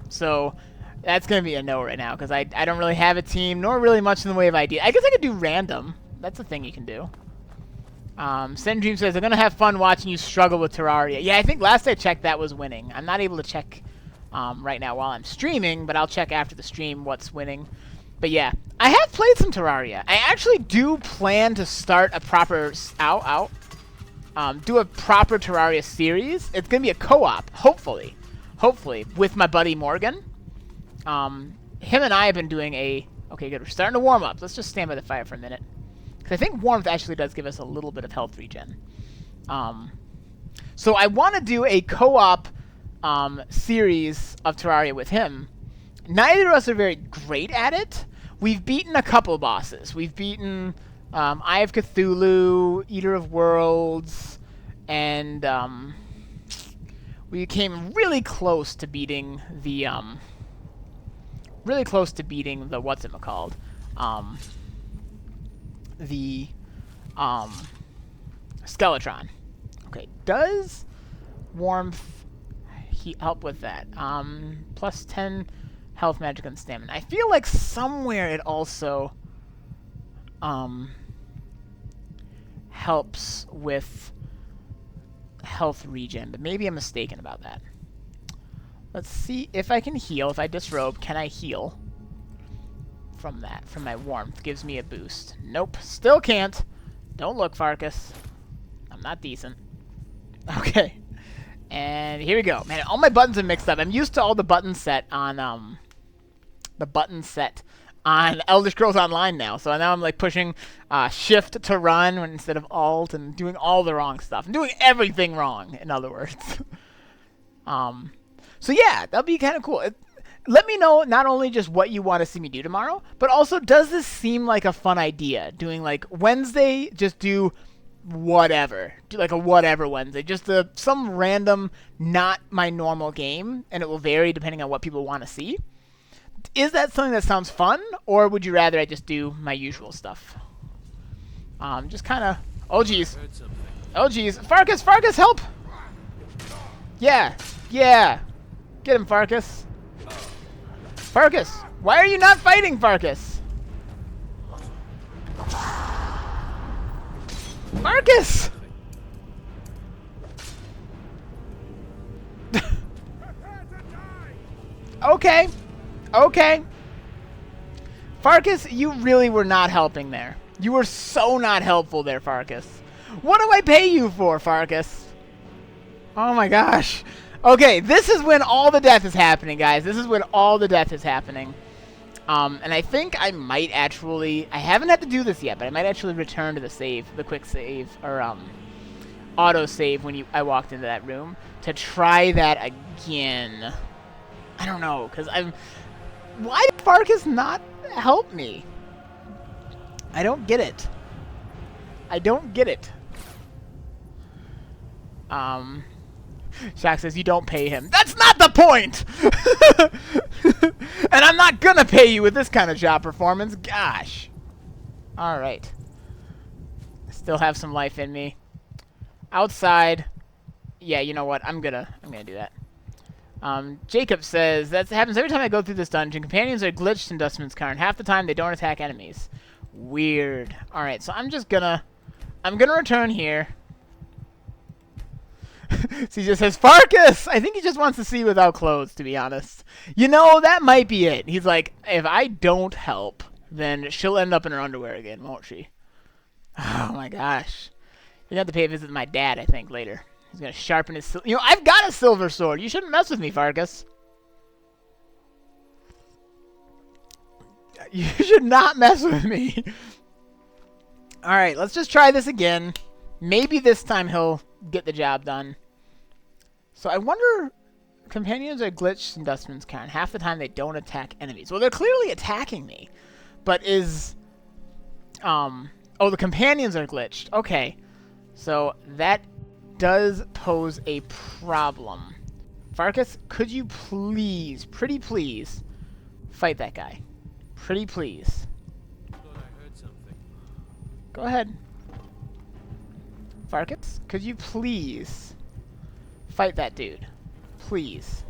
So that's going to be a no right now, because I don't really have a team, nor really much in the way of ideas. I guess I could do random. That's a thing you can do. Sendream says, I'm going to have fun watching you struggle with Terraria. Yeah, I think last I checked that was winning. I'm not able to check right now while I'm streaming, but I'll check after the stream what's winning. But yeah, I have played some Terraria. I actually do plan to start a proper do a proper Terraria series. It's going to be a co-op, hopefully, with my buddy Morgan. Him and I have been doing okay, good. We're starting to warm up. Let's just stand by the fire for a minute. Because I think warmth actually does give us a little bit of health regen. So I want to do a co-op series of Terraria with him. Neither of us are very great at it. We've beaten a couple bosses. We've beaten Eye of Cthulhu, Eater of Worlds, and we came really close to beating the what's-it-called? The Skeletron. Okay, does warmth help with that? Plus 10 health, magic, and stamina. I feel like somewhere it also helps with health regen, but maybe I'm mistaken about that. Let's see if I can heal. If I disrobe, can I heal from that? From my warmth. Gives me a boost. Nope, still can't. Don't look, Farkas. I'm not decent. Okay. And here we go. Man, all my buttons are mixed up. I'm used to all the buttons set on Elder Scrolls Online now. So now I'm like pushing shift to run instead of alt and doing all the wrong stuff. I'm doing everything wrong, in other words. So yeah, that'll be kind of cool. Let me know not only just what you want to see me do tomorrow, but also does this seem like a fun idea? Doing like Wednesday, just do whatever. Do like a whatever Wednesday. Just some random, not my normal game, and it will vary depending on what people want to see. Is that something that sounds fun, or would you rather I just do my usual stuff? Just kind of... Oh, geez. Oh, geez. Farkas, help! Yeah. Get him, Farkas. Farkas, why are you not fighting, Farkas? Farkas! Okay. Okay. Farkas, you really were not helping there. You were so not helpful there, Farkas. What do I pay you for, Farkas? Oh my gosh. Okay, this is when all the death is happening, guys. This is when all the death is happening. And I think I might actually... I haven't had to do this yet, but I might actually return to the save, the quick save, or auto save when I walked into that room to try that again. I don't know, because I'm... Why did Farkas not help me? I don't get it. I don't get it. Shaq says you don't pay him. That's not the point! And I'm not gonna pay you with this kind of job performance. Gosh. Alright. Still have some life in me. Outside. Yeah, you know what? I'm gonna do that. Jacob says, that happens every time I go through this dungeon. Companions are glitched in Dustman's Cairn. Half the time they don't attack enemies. Weird. Alright, so I'm gonna return here. So he just says, Farkas! I think he just wants to see without clothes, to be honest. You know, that might be it. He's like, if I don't help, then she'll end up in her underwear again, won't she? Oh my gosh. You're gonna have to pay a visit to my dad, I think, later. He's gonna sharpen his... You know, I've got a silver sword. You shouldn't mess with me, Farkas. You should not mess with me. Alright, let's just try this again. Maybe this time he'll get the job done. So I wonder... Companions are glitched in Dustman's Cairn. Half the time they don't attack enemies. Well, they're clearly attacking me. But is... Oh, the companions are glitched. Okay. So that does pose a problem. Farkas, could you please, pretty please, fight that guy? Pretty please. Thought I heard something. Go ahead. Farkas, could you please fight that dude? Please.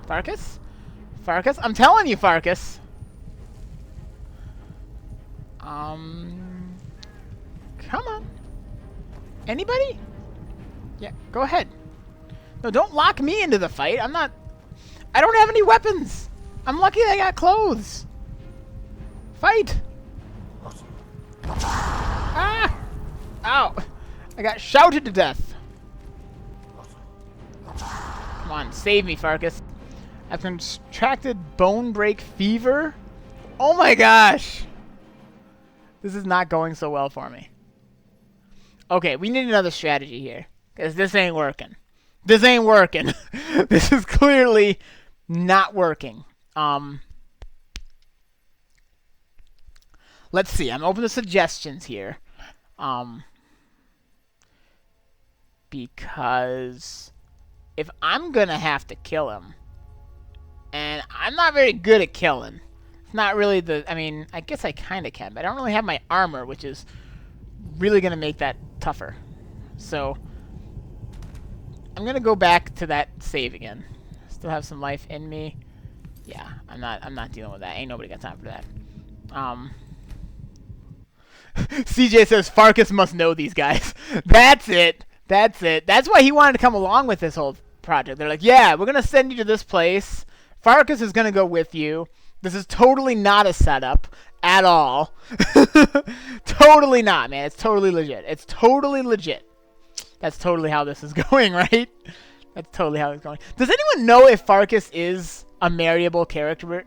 Farkas? Farkas? I'm telling you, Farkas. Come on. Anybody? Yeah, go ahead. No, don't lock me into the fight. I don't have any weapons. I'm lucky I got clothes. Fight. Ah! Ow. I got shouted to death. Come on, save me, Farkas. I've contracted bone break fever. Oh my gosh. This is not going so well for me. Okay, we need another strategy here. Because this ain't working. This ain't working. This is clearly not working. Let's see. I'm open to suggestions here. Because if I'm going to have to kill him, and I'm not very good at killing. It's not really the... I mean, I guess I kind of can, but I don't really have my armor, which is really going to make that tougher. So I'm going to go back to that save again. Still have some life in me. Yeah, I'm not dealing with that. Ain't nobody got time for that. CJ says Farkas must know these guys. That's it. That's it. That's why he wanted to come along with this whole project. They're like, yeah, we're going to send you to this place. Farkas is going to go with you. This is totally not a setup at all. Totally not, man. It's totally legit. It's totally legit. That's totally how this is going, right? That's totally how it's going. Does anyone know if Farkas is a marryable character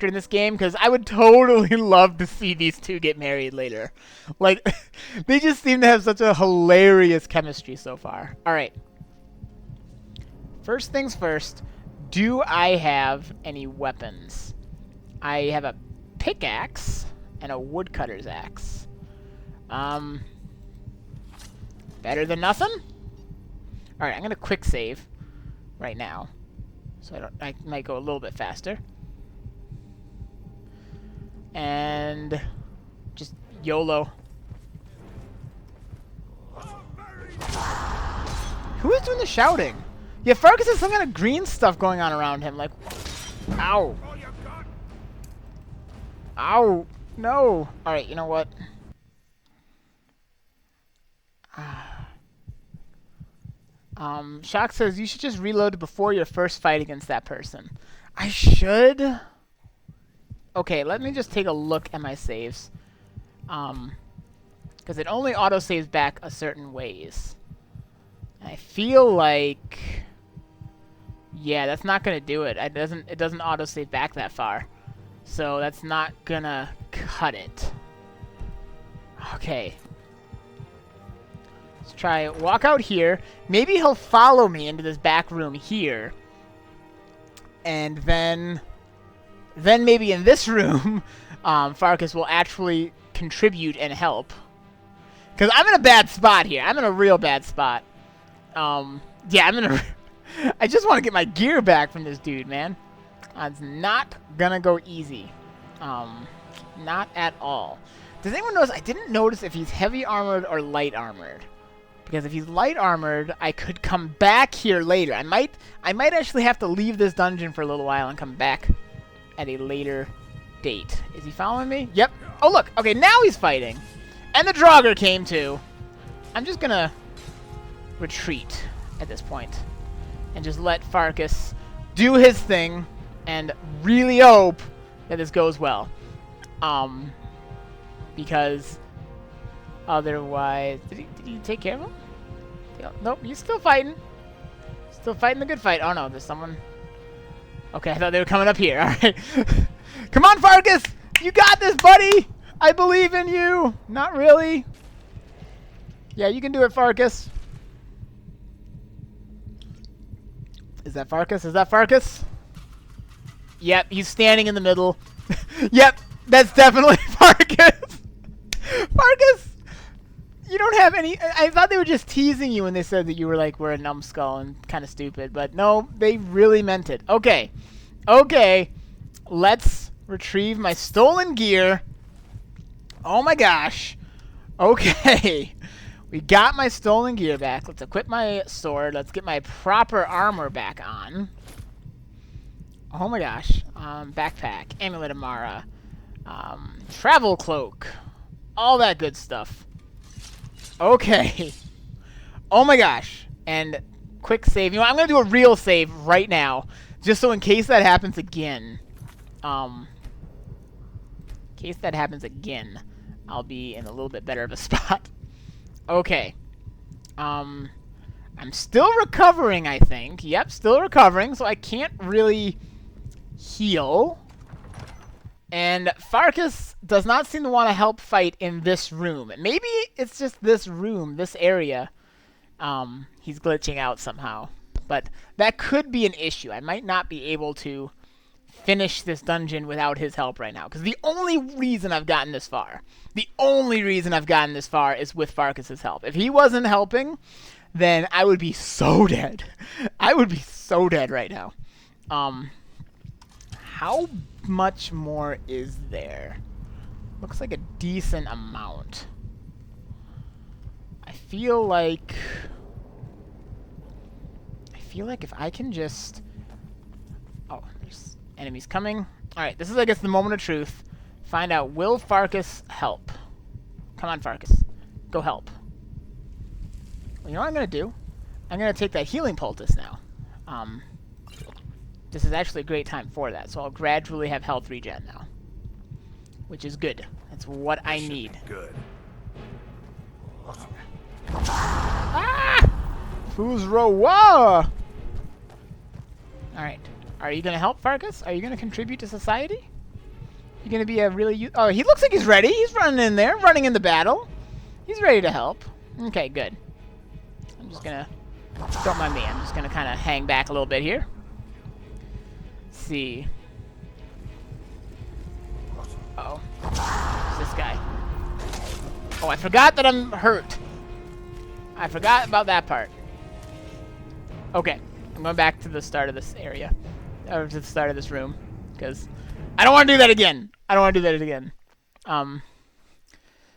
in this game? Because I would totally love to see these two get married later. Like, they just seem to have such a hilarious chemistry so far. All right. First things first. Do I have any weapons? I have a pickaxe and a woodcutter's axe. Better than nothing? Alright, I'm gonna quick save right now. So I might go a little bit faster. And just YOLO. Who is doing the shouting? Yeah, Farkas has some kind of green stuff going on around him. Like, ow. Ow. No. Alright, you know what? Shock says you should just reload before your first fight against that person. I should? Okay, let me just take a look at my saves. Because it only auto-saves back a certain ways. I feel like... Yeah, that's not going to do it. It doesn't auto-save back that far. So that's not going to cut it. Okay. Let's try it. Walk out here. Maybe he'll follow me into this back room here. And then maybe in this room, Farkas will actually contribute and help. Because I'm in a bad spot here. I'm in a real bad spot. Yeah, I'm in a... I just want to get my gear back from this dude, man. It's not gonna go easy. Not at all. Does anyone notice? I didn't notice if he's heavy armored or light armored. Because if he's light armored, I could come back here later. I might actually have to leave this dungeon for a little while and come back at a later date. Is he following me? Yep. Oh, look. Okay, now he's fighting. And the Draugr came too. I'm just gonna retreat at this point and just let Farkas do his thing and really hope that this goes well. Because otherwise... Did he take care of him? Nope, he's still fighting. Still fighting the good fight. Oh no, there's someone... Okay, I thought they were coming up here. Alright. Come on, Farkas! You got this, buddy! I believe in you! Not really. Yeah, you can do it, Farkas. Is that Farkas? Is that Farkas? Yep, he's standing in the middle. Yep, that's definitely Farkas. Farkas, you don't have any... I thought they were just teasing you when they said that you were like, we're a numbskull and kind of stupid. But no, they really meant it. Okay. Okay. Let's retrieve my stolen gear. Oh my gosh. Okay. We got my stolen gear back. Let's equip my sword. Let's get my proper armor back on. Oh my gosh. Backpack. Amulet of Mara. Travel cloak. All that good stuff. Okay. Oh my gosh. And quick save. You know, I'm going to do a real save right now. Just so in case that happens again. In case that happens again, I'll be in a little bit better of a spot. Okay. I'm still recovering, I think. Yep, still recovering, so I can't really heal. And Farkas does not seem to want to help fight in this room. Maybe it's just this room, this area. He's glitching out somehow. But that could be an issue. I might not be able to finish this dungeon without his help right now. Because the only reason I've gotten this far, is with Farkas' help. If he wasn't helping, then I would be so dead. I would be so dead right now. How much more is there? Looks like a decent amount. I feel like if I can just... Oh, there's enemies coming. Alright, this is, I guess, the moment of truth. Find out, will Farkas help? Come on, Farkas. Go help. Well, you know what I'm going to do? I'm going to take that healing poultice now. This is actually a great time for that, so I'll gradually have health regen now. Which is good. That's what I need. Good. Ah! Fuz Ro D'oh! Alright. Are you going to help, Farkas? Are you going to contribute to society? You're going to be a really... Oh, he looks like he's ready. He's running in there, running in the battle. He's ready to help. Okay, good. I'm just going to... Don't mind me. I'm just going to kind of hang back a little bit here. Let's see. Uh-oh. Who's this guy? Oh, I forgot that I'm hurt. I forgot about that part. Okay. I'm going back to the start of this area. Or to the start of this room. Because I don't want to do that again.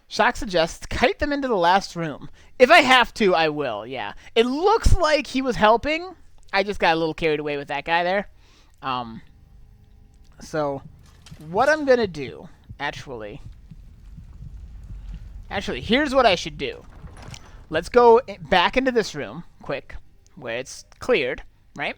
Shock suggests kite them into the last room. If I have to, I will, yeah. It looks like he was helping. I just got a little carried away with that guy there. So, what I'm going to do, actually, here's what I should do. Let's go back into this room, quick. where it's cleared, right?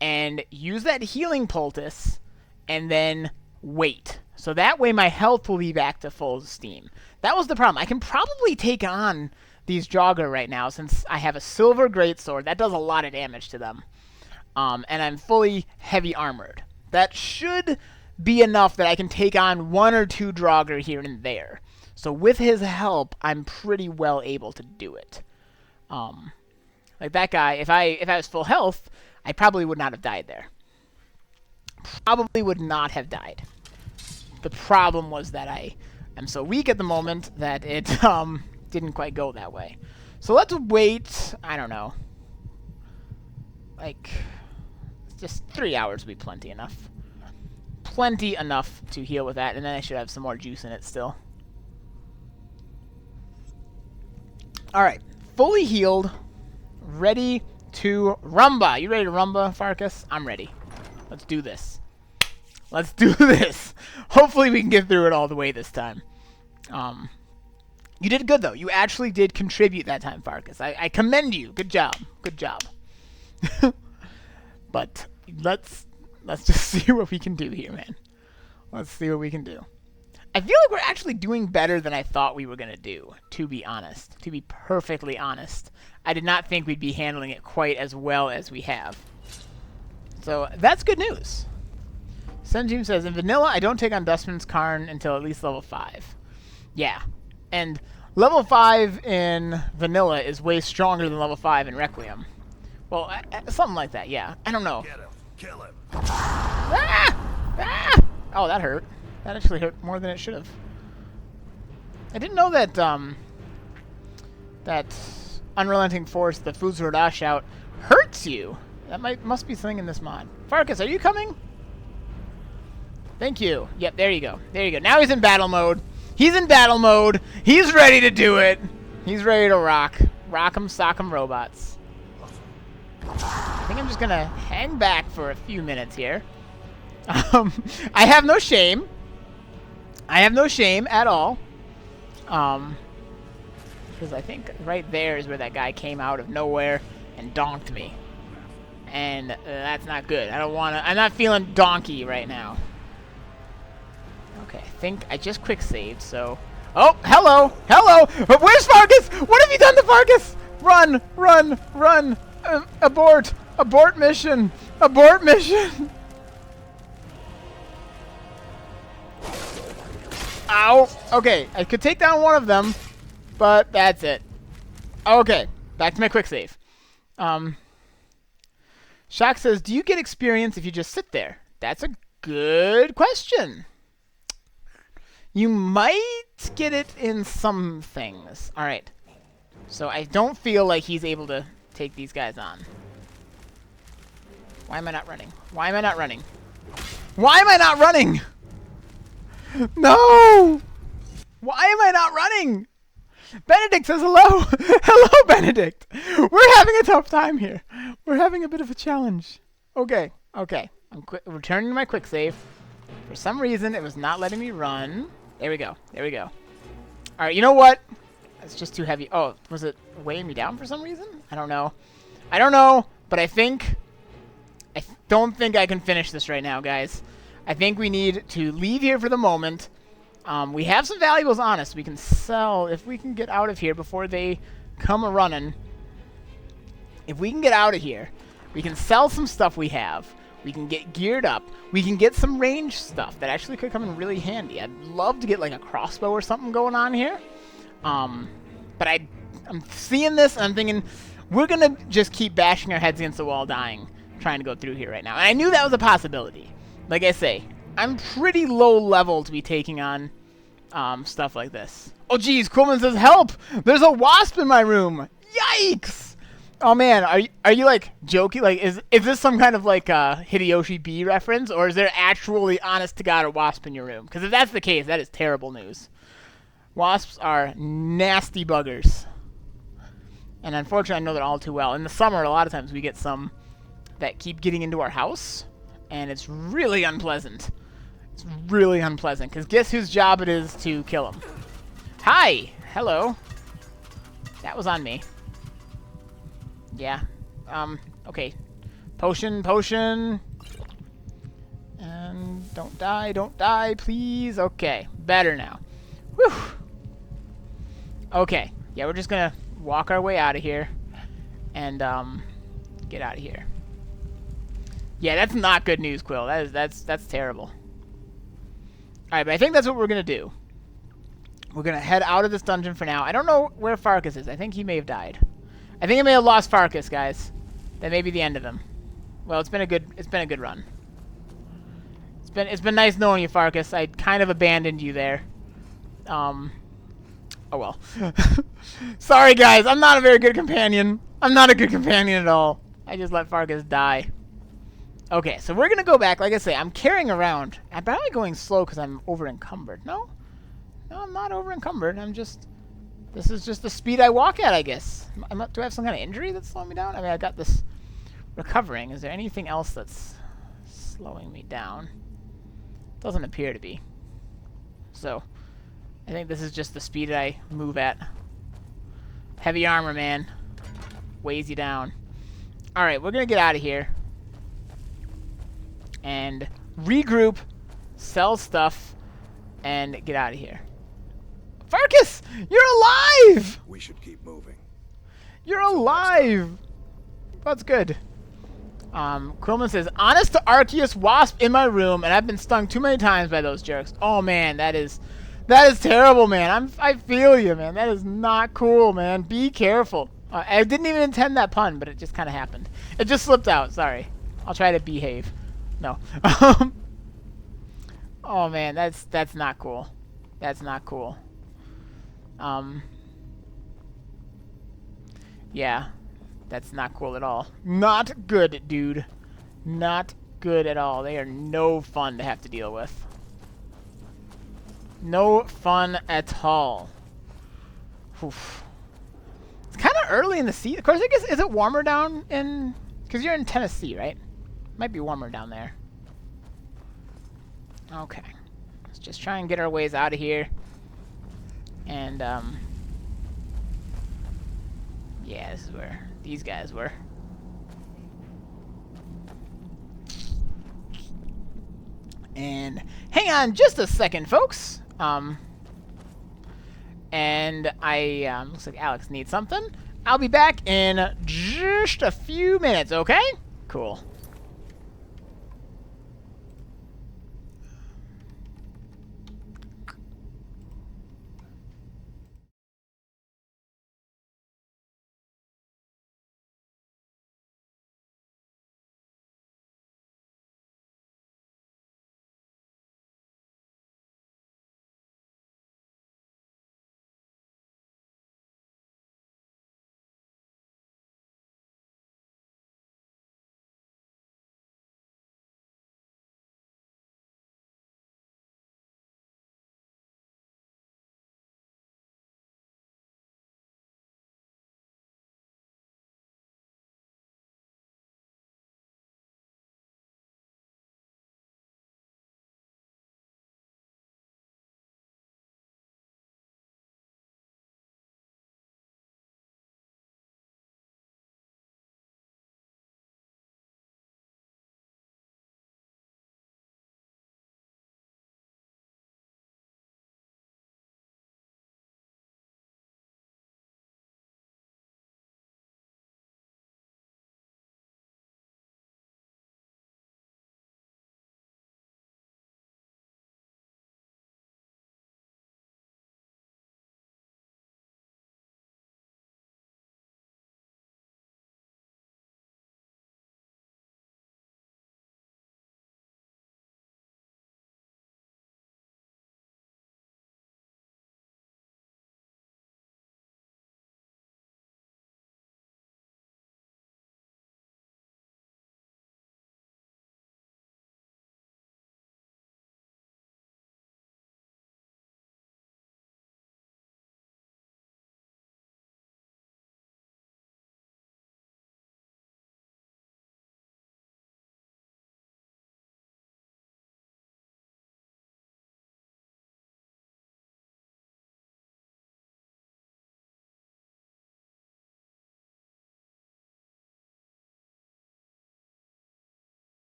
And use that healing poultice, and then wait. So that way my health will be back to full steam. That was the problem. I can probably take on these Jogger right now since I have a silver greatsword. That does a lot of damage to them. And I'm fully heavy armored. That should be enough that I can take on 1 or 2 Draugr here and there. So with his help, I'm pretty well able to do it. Like that guy, if I was full health, I probably would not have died there. Probably would not have died. The problem was that I am so weak at the moment that it didn't quite go that way. So let's wait, I don't know, like just 3 hours would be plenty enough. Plenty enough to heal with that, and then I should have some more juice in it still. Alright, fully healed, ready to rumba. You ready to rumba, Farkas? I'm ready. Let's do this. Let's do this. Hopefully we can get through it all the way this time. You did good, though. You actually did contribute that time, Farkas. I commend you. Good job. Good job. But let's just see what we can do here, man. Let's see what we can do. I feel like we're actually doing better than I thought we were going to do, to be honest. To be perfectly honest. I did not think we'd be handling it quite as well as we have. So that's good news. Senjim says, in vanilla, I don't take on Dustman's Karn until at least level 5. Yeah. And level 5 in vanilla is way stronger than level 5 in Requiem. Well, something like that, yeah. I don't know. Get him. Kill him. Ah! Ah! Oh, that hurt. That actually hurt more than it should have. I didn't know that, that Unrelenting Force, the Fuz Ro D'oh shout, hurts you. That must be something in this mod. Farkas, are you coming? Thank you. Yep, there you go. There you go. Now he's in battle mode. He's in battle mode. He's ready to do it. He's ready to rock. Rock 'em, sock 'em, robots. I think I'm just going to hang back for a few minutes here. I have no shame. I have no shame at all. Because I think right there is where that guy came out of nowhere and donked me. And that's not good. I don't want to... I'm not feeling donkey right now. Okay, I think I just quick saved, so... Oh, hello! Hello! Where's Farkas? What have you done to Farkas? Run! Run! Run! Abort! Abort mission! Abort mission! Ow! Okay, I could take down one of them, but that's it. Okay, back to my quick save. Shock says, do you get experience if you just sit there? That's a good question. You might get it in some things. Alright. So I don't feel like he's able to take these guys on. Why am I not running? Why am I not running? Why am I not running? No! Why am I not running? Benedict says hello. Hello, Benedict. We're having a tough time here. We're having a bit of a challenge. Okay, okay. I'm returning to my quick save. For some reason, it was not letting me run. There we go. There we go. All right, you know what? It's just too heavy. Oh, was it weighing me down for some reason? I don't know. I don't know, but I don't think I can finish this right now, guys. I think we need to leave here for the moment. We have some valuables on us. We can sell if we can get out of here before they come a-running. If we can get out of here, we can sell some stuff we have. We can get geared up. We can get some range stuff that actually could come in really handy. I'd love to get like a crossbow or something going on here. But I'm seeing this and I'm thinking we're going to just keep bashing our heads against the wall dying, trying to go through here right now. And I knew that was a possibility. Like I say, I'm pretty low level to be taking on stuff like this. Oh, geez, Quillman says, help! There's a wasp in my room! Yikes! Oh, man, are you like, joking? Like, is this some kind of, like, Hideyoshi B reference? Or is there actually, honest to God, a wasp in your room? Because if that's the case, that is terrible news. Wasps are nasty buggers. And unfortunately, I know that all too well. In the summer, a lot of times we get some that keep getting into our house. And it's really unpleasant. It's really unpleasant. Because guess whose job it is to kill them? Hi! Hello. That was on me. Yeah. Okay. Potion, potion. And don't die, please. Okay, better now. Whew. Okay, yeah, we're just gonna walk our way out of here. And, get out of here. Yeah, that's not good news, Quill. That's terrible. Alright, but I think that's what we're gonna do. We're gonna head out of this dungeon for now. I don't know where Farkas is. I think he may have died. I think I may have lost Farkas, guys. That may be the end of him. Well, it's been a good run. It's been nice knowing you, Farkas. I kind of abandoned you there. Oh well. Sorry, guys. I'm not a very good companion. I'm not a good companion at all. I just let Farkas die. Okay, so we're gonna go back. Like I say, I'm carrying around. I'm probably going slow because I'm over encumbered. No, I'm not over encumbered. This is just the speed I walk at, I guess. Do I have some kind of injury that's slowing me down? I mean, I got this recovering. Is there anything else that's slowing me down? Doesn't appear to be. So, I think this is just the speed I move at. Heavy armor, man. Weighs you down. Alright, we're gonna get out of here. And regroup, sell stuff, and get out of here. Farkas! You're alive! We should keep moving. You're alive! That's good. Quillman says, honest to Arceus, wasp in my room, and I've been stung too many times by those jerks. Oh man, that is terrible, man. I feel you, man. That is not cool, man. Be careful. I didn't even intend that pun, but it just kind of happened. It just slipped out. Sorry. I'll try to behave. No. Oh man, that's not cool. That's not cool. Yeah. That's not cool at all. Not good, dude. Not good at all. They are no fun to have to deal with. No fun at all. Oof. It's kind of early in the season. Of course, I guess, is it warmer down in... Because you're in Tennessee, right? Might be warmer down there. Okay. Let's just try and get our ways out of here. And, yeah, this is where these guys were. And hang on just a second, folks. And looks like Alex needs something. I'll be back in just a few minutes, okay? Cool.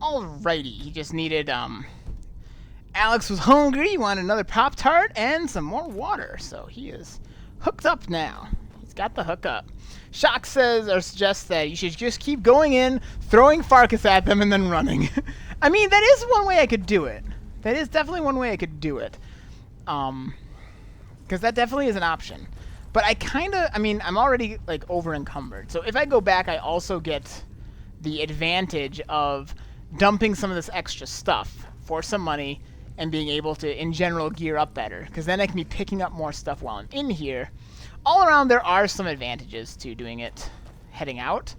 Alrighty, he just needed, Alex was hungry, he wanted another Pop-Tart and some more water, so he is hooked up now. He's got the hook up. Shock says, or suggests that you should just keep going in, throwing Farkas at them, and then running. I mean, that is one way I could do it. That is definitely one way I could do it. Because that definitely is an option. But I'm already, like, over-encumbered. So if I go back, I also get the advantage of dumping some of this extra stuff for some money and being able to, in general, gear up better. Because then I can be picking up more stuff while I'm in here. All around, there are some advantages to doing it heading out.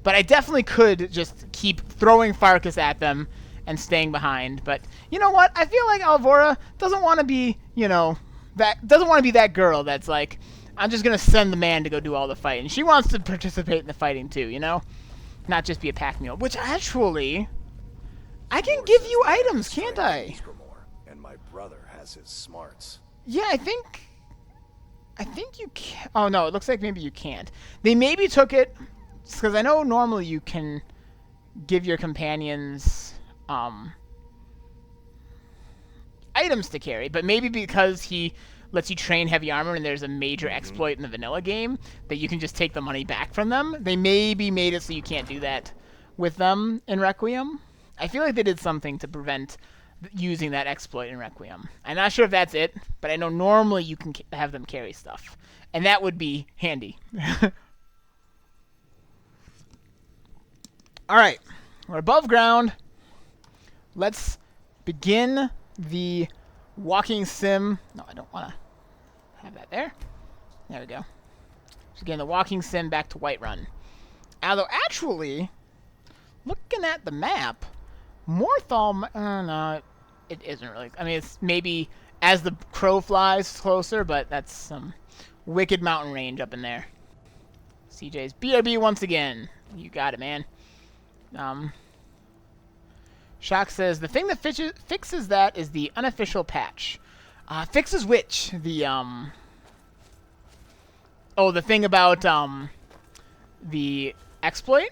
But I definitely could just keep throwing Farkas at them and staying behind. But you know what? I feel like Alvora doesn't want to be, that girl that's like, I'm just going to send the man to go do all the fighting. She wants to participate in the fighting too, you know? Not just be a pack mule. Which actually, I can give you items, can't I? And my brother has his smarts. Yeah, I think you can. Oh no, it looks like maybe you can't. They maybe took it, because I know normally you can give your companions items to carry, but maybe because he lets you train heavy armor and there's a major exploit in the vanilla game that you can just take the money back from them. They maybe made it so you can't do that with them in Requiem. I feel like they did something to prevent using that exploit in Requiem. I'm not sure if that's it, but I know normally you can have them carry stuff, and that would be handy. Alright, we're above ground. Let's begin the walking sim. No, I don't want to have that there. There we go. So again, the walking sim back to Whiterun. Although, actually, looking at the map, Morthal, no, it isn't really. I mean, it's maybe as the crow flies closer, but that's some wicked mountain range up in there. CJ's BRB once again. You got it, man. Shock says, the thing that fixes that is the unofficial patch. Fixes which? The, oh, the thing about, the exploit?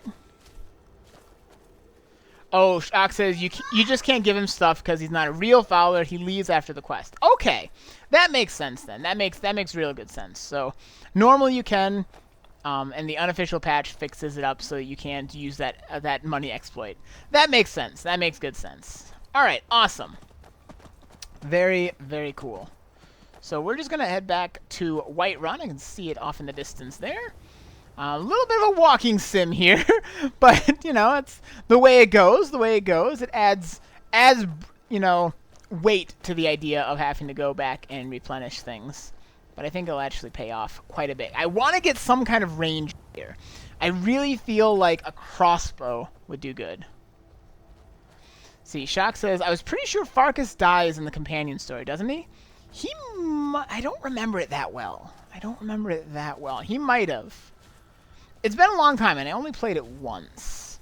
Oh, Shock says, you just can't give him stuff because he's not a real follower. He leaves after the quest. Okay. That makes sense, then. That makes real good sense. So, normally you can, and the unofficial patch fixes it up so that you can't use that money exploit. That makes sense. That makes good sense. All right, awesome. Very, very cool. So we're just going to head back to Whiterun. I can see it off in the distance there. A little bit of a walking sim here, but, you know, it's the way it goes, It adds, you know, weight to the idea of having to go back and replenish things. But I think it'll actually pay off quite a bit. I want to get some kind of range here. I really feel like a crossbow would do good. See, Shock says, I was pretty sure Farkas dies in the companion story, doesn't he? I don't remember it that well. He might have. It's been a long time, and I only played it once.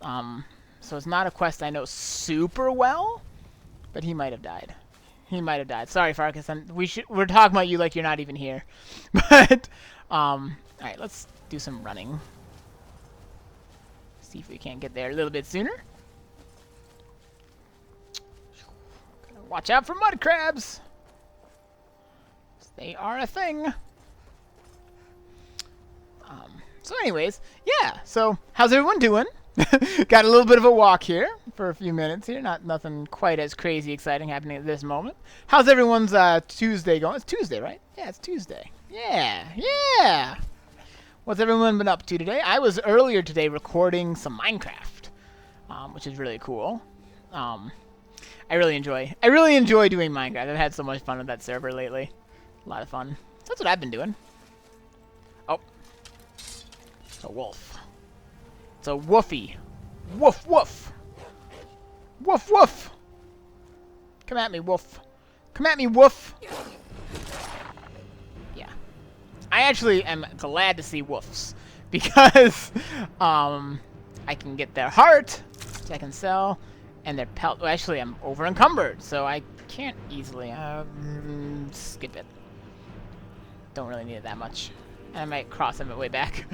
So it's not a quest I know super well, but he might have died. Sorry, Farkas. We're talking about you like you're not even here. But, alright, let's do some running. See if we can't get there a little bit sooner. Watch out for mud crabs. They are a thing. So anyways, yeah. So how's everyone doing? Got a little bit of a walk here for a few minutes here. Nothing quite as crazy exciting happening at this moment. How's everyone's Tuesday going? It's Tuesday, right? Yeah, it's Tuesday. Yeah. What's everyone been up to today? I was earlier today recording some Minecraft, which is really cool. I really enjoy doing Minecraft. I've had so much fun with that server lately. A lot of fun. That's what I've been doing. Oh. It's a wolf. It's a woofy. Woof, woof. Woof, woof. Come at me, wolf. Come at me, wolf. Yeah. I actually am glad to see wolves. Because, I can get their heart, which I can sell, and their pelt. Well, actually, I'm over encumbered, so I can't easily, skip it. Don't really need it that much. And I might cross on my way back.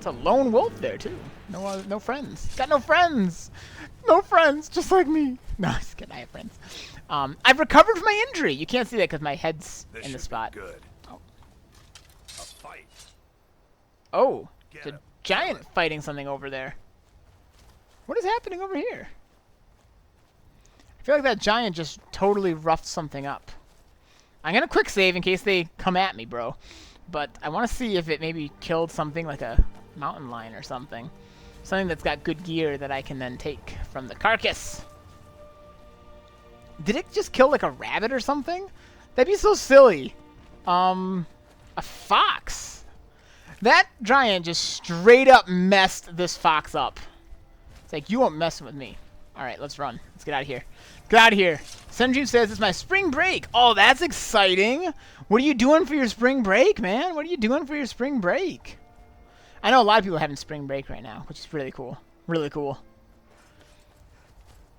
It's a lone wolf there too. No friends. Got no friends. No friends, just like me. No, I'm just kidding. I have friends. I've recovered from my injury. You can't see that because my head's This in the should spot. be good. Oh. A fight. Oh, Get it's a him. giant Kill him. fighting something over there. What is happening over here? I feel like that giant just totally roughed something up. I'm gonna quick save in case they come at me, bro. But I want to see if it maybe killed something like a mountain lion or something. Something that's got good gear that I can then take from the carcass. Did it just kill like a rabbit or something? That'd be so silly. A fox. That giant just straight up messed this fox up. It's like, you won't mess with me. Alright, let's run. Let's get out of here. Get out of here. Sunju says it's my spring break. Oh, that's exciting. What are you doing for your spring break, man? What are you doing for your spring break? I know a lot of people are having spring break right now, which is really cool. Really cool.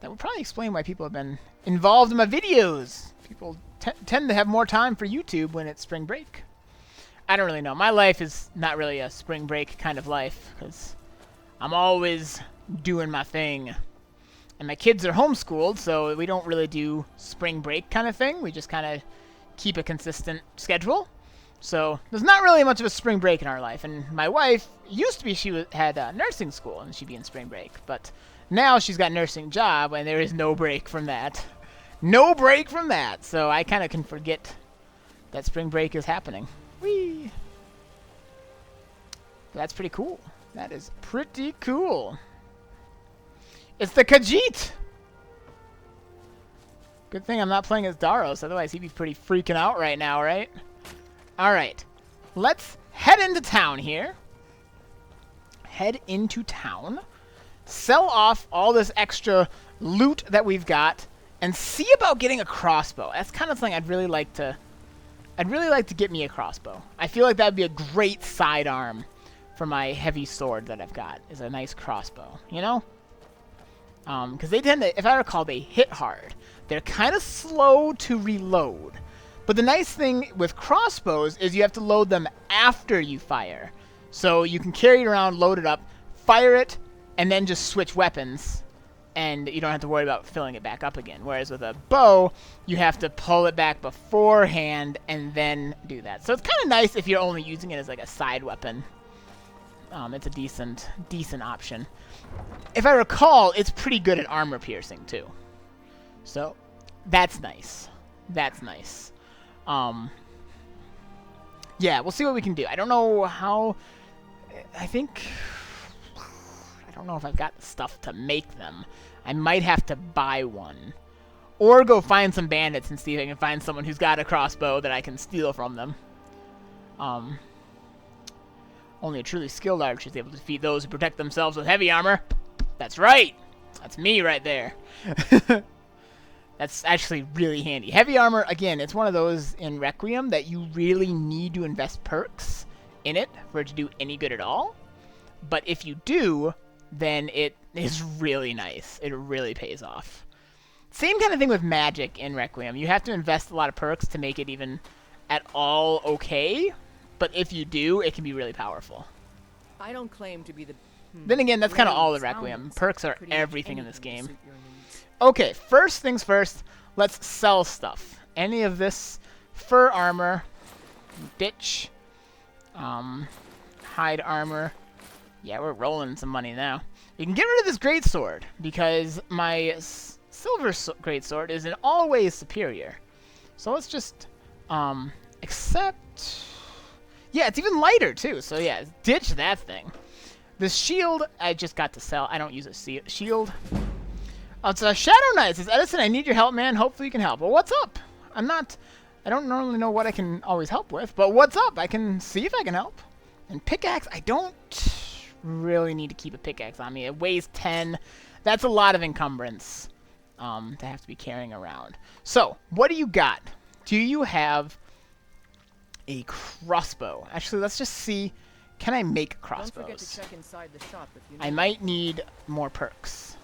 That would probably explain why people have been involved in my videos. People tend to have more time for YouTube when it's spring break. I don't really know. My life is not really a spring break kind of life, because I'm always doing my thing. And my kids are homeschooled, so we don't really do spring break kind of thing. We just kind of keep a consistent schedule. So there's not really much of a spring break in our life. And my wife, used to be she had nursing school, and she'd be in spring break. But now she's got a nursing job, and there is no break from that. No break from that. So I kind of can forget that spring break is happening. Whee! That's pretty cool. That is pretty cool. It's the Khajiit! Good thing I'm not playing as Daros, otherwise he'd be pretty freaking out right now, right? Alright. Let's head into town here. Head into town. Sell off all this extra loot that we've got. And see about getting a crossbow. That's kind of something I'd really like to get me a crossbow. I feel like that'd be a great sidearm for my heavy sword that I've got. Is a nice crossbow, you know? Because they tend to, if I recall, they hit hard. They're kind of slow to reload. But the nice thing with crossbows is you have to load them after you fire. So you can carry it around, load it up, fire it, and then just switch weapons. And you don't have to worry about filling it back up again. Whereas with a bow, you have to pull it back beforehand and then do that. So it's kind of nice if you're only using it as like a side weapon. It's a decent option. If I recall, it's pretty good at armor piercing too. So that's nice. That's nice. Yeah, we'll see what we can do. I don't know how. I don't know if I've got the stuff to make them. I might have to buy one. Or go find some bandits and see if I can find someone who's got a crossbow that I can steal from them. Only a truly skilled archer is able to defeat those who protect themselves with heavy armor. That's right. That's me right there. That's actually really handy. Heavy armor, again, it's one of those in Requiem that you really need to invest perks in it for it to do any good at all. But if you do, then it is really nice. It really pays off. Same kind of thing with magic in Requiem. You have to invest a lot of perks to make it even at all okay. But if you do, it can be really powerful. I don't claim to be the... Then again, that's kind of all the Requiem. Perks are everything in this game. Okay, first things first, let's sell stuff. Any of this fur armor, ditch, hide armor. Yeah, we're rolling some money now. You can get rid of this greatsword because my silver greatsword is in all ways superior. So let's just accept. Yeah, it's even lighter too. So yeah, ditch that thing. The shield I just got to sell. I don't use a shield. It's a Shadow Knight. It says, Edison, I need your help, man. Hopefully you can help. Well, what's up? I don't normally know what I can always help with, but what's up? I can see if I can help. And pickaxe, I don't really need to keep a pickaxe on me. It weighs 10. That's a lot of encumbrance to have to be carrying around. So, what do you got? Do you have a crossbow? Actually, let's just see. Can I make crossbows? Don't forget to check inside the shop if you need. I might need more perks.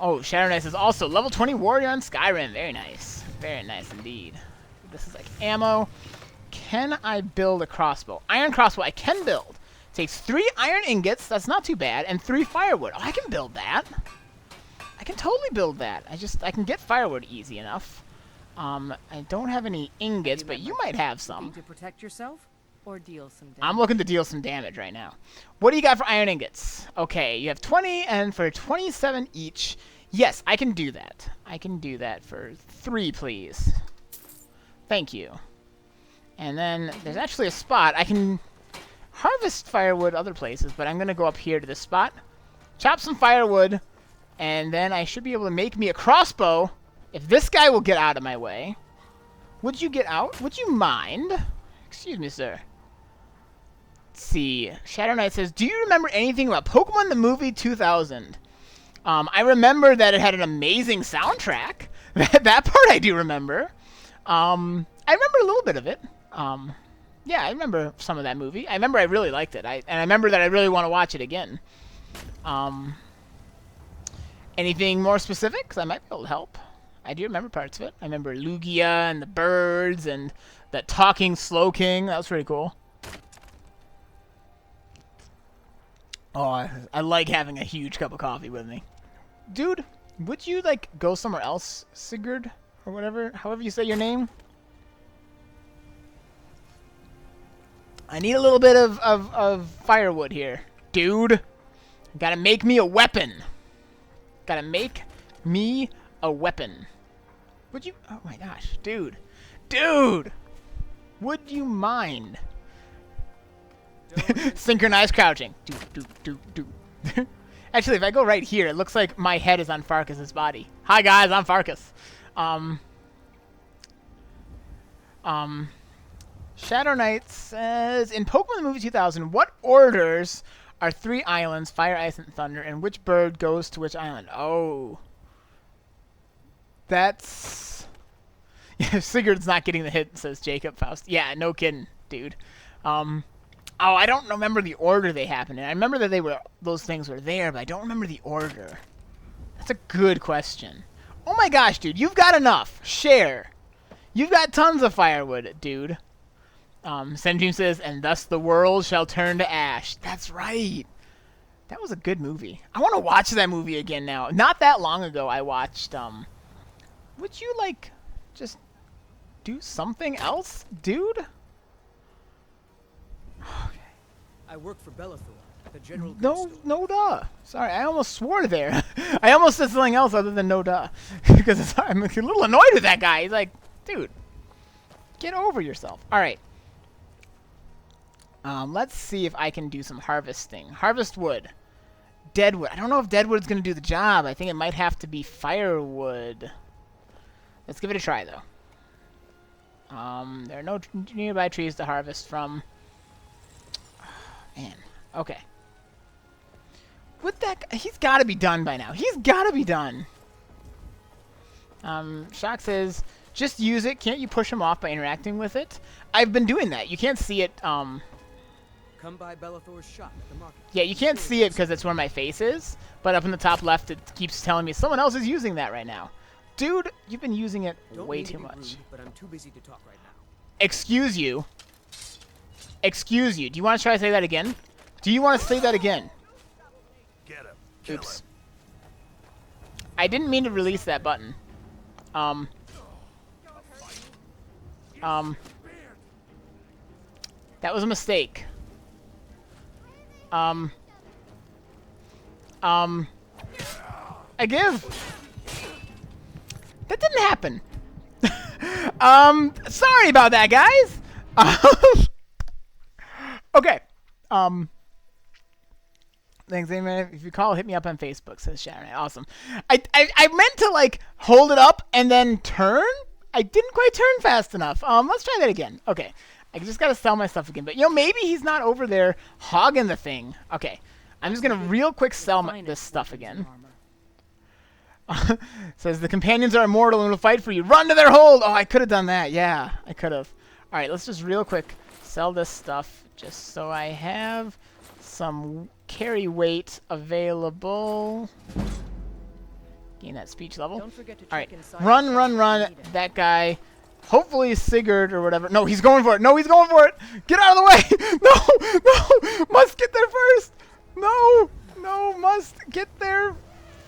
Oh, Shadow Knight is also level 20 warrior on Skyrim. Very nice. Very nice indeed. This is like ammo. Can I build a crossbow? Iron crossbow I can build. Takes 3 iron ingots. That's not too bad. And 3 firewood. Oh, I can build that. I can totally build that. I can get firewood easy enough. I don't have any ingots, but you might have some. To protect yourself or deal some damage. I'm looking to deal some damage right now. What do you got for iron ingots? Okay, you have 20, and for 27 each. Yes, I can do that. I can do that for 3, please. Thank you. And then there's actually a spot. I can harvest firewood other places, but I'm going to go up here to this spot. Chop some firewood, and then I should be able to make me a crossbow if this guy will get out of my way. Would you get out? Would you mind? Excuse me, sir. Let's see. Shadow Knight says, do you remember anything about Pokemon the Movie 2000? I remember that it had an amazing soundtrack. That part I do remember. I remember a little bit of it. Yeah, I remember some of that movie. I remember I really liked it. And I remember that I really want to watch it again. Anything more specific? Because I might be able to help. I do remember parts of it. I remember Lugia and the birds and the talking Slow King. That was pretty cool. Oh, I like having a huge cup of coffee with me. Dude, would you, like, go somewhere else, Sigurd? Or whatever, however you say your name? I need a little bit of firewood here. Dude, gotta make me a weapon. Gotta make me a weapon. Would you... Oh my gosh, dude. Dude! Would you mind? Synchronized crouching. Do. Actually, if I go right here, it looks like my head is on Farkas' body. Hi guys, I'm Farkas. Shadow Knight says, in Pokemon the Movie 2000, what orders are 3 islands, Fire, Ice, and Thunder, and which bird goes to which island? Oh. That's... Yeah, Sigurd's not getting the hit, says Jacob Faust. Yeah, no kidding, dude. Oh, I don't remember the order they happened in. I remember that those things were there, but I don't remember the order. That's a good question. Oh my gosh, dude, you've got enough. Share. You've got tons of firewood, dude. Sendream says, and thus the world shall turn to ash. That's right. That was a good movie. I want to watch that movie again now. Not that long ago I watched, would you, like, just do something else, dude? Okay. I work for Bellathor, the general. No duh. Sorry, I almost swore there. I almost said something else other than no duh. Because I'm a little annoyed with that guy. He's like, dude, get over yourself. All right. Let's see if I can do some harvesting. Harvest wood. Deadwood. I don't know if deadwood's going to do the job. I think it might have to be firewood. Let's give it a try, though. There are no nearby trees to harvest from. Man. Okay. With that, he's got to be done by now. He's got to be done. Shock says, just use it. Can't you push him off by interacting with it? I've been doing that. You can't see it. Come by Bellathor's shop at the market. Yeah, you can't see it because it's where my face is. But up in the top left, it keeps telling me someone else is using that right now. Dude, you've been using it way too much. Rude, but I'm too busy to talk right now. Excuse you. Excuse you. Do you want to try to say that again? Do you want to say that again? Get him. Kill Oops. him. I didn't mean to release that button. That was a mistake. I give. That didn't happen. Sorry about that, guys. Okay. Thanks, man. If you call, hit me up on Facebook, says Sharon. Awesome. I meant to, like, hold it up and then turn. I didn't quite turn fast enough. Let's try that again. Okay. I just gotta sell my stuff again. But, you know, maybe he's not over there hogging the thing. Okay. I'm just gonna real quick sell this stuff again. Says the companions are immortal and will fight for you. Run to their hold! Oh, I could have done that. Yeah, I could have. Alright, let's just real quick sell this stuff just so I have some carry weight available. Gain that speech level. Don't forget to check Alright, inside run. the shop if you need it. That guy Hopefully Sigurd or whatever. No, he's going for it. No, he's going for it. Get out of the way. No, no. Must get there first. No, no, must get there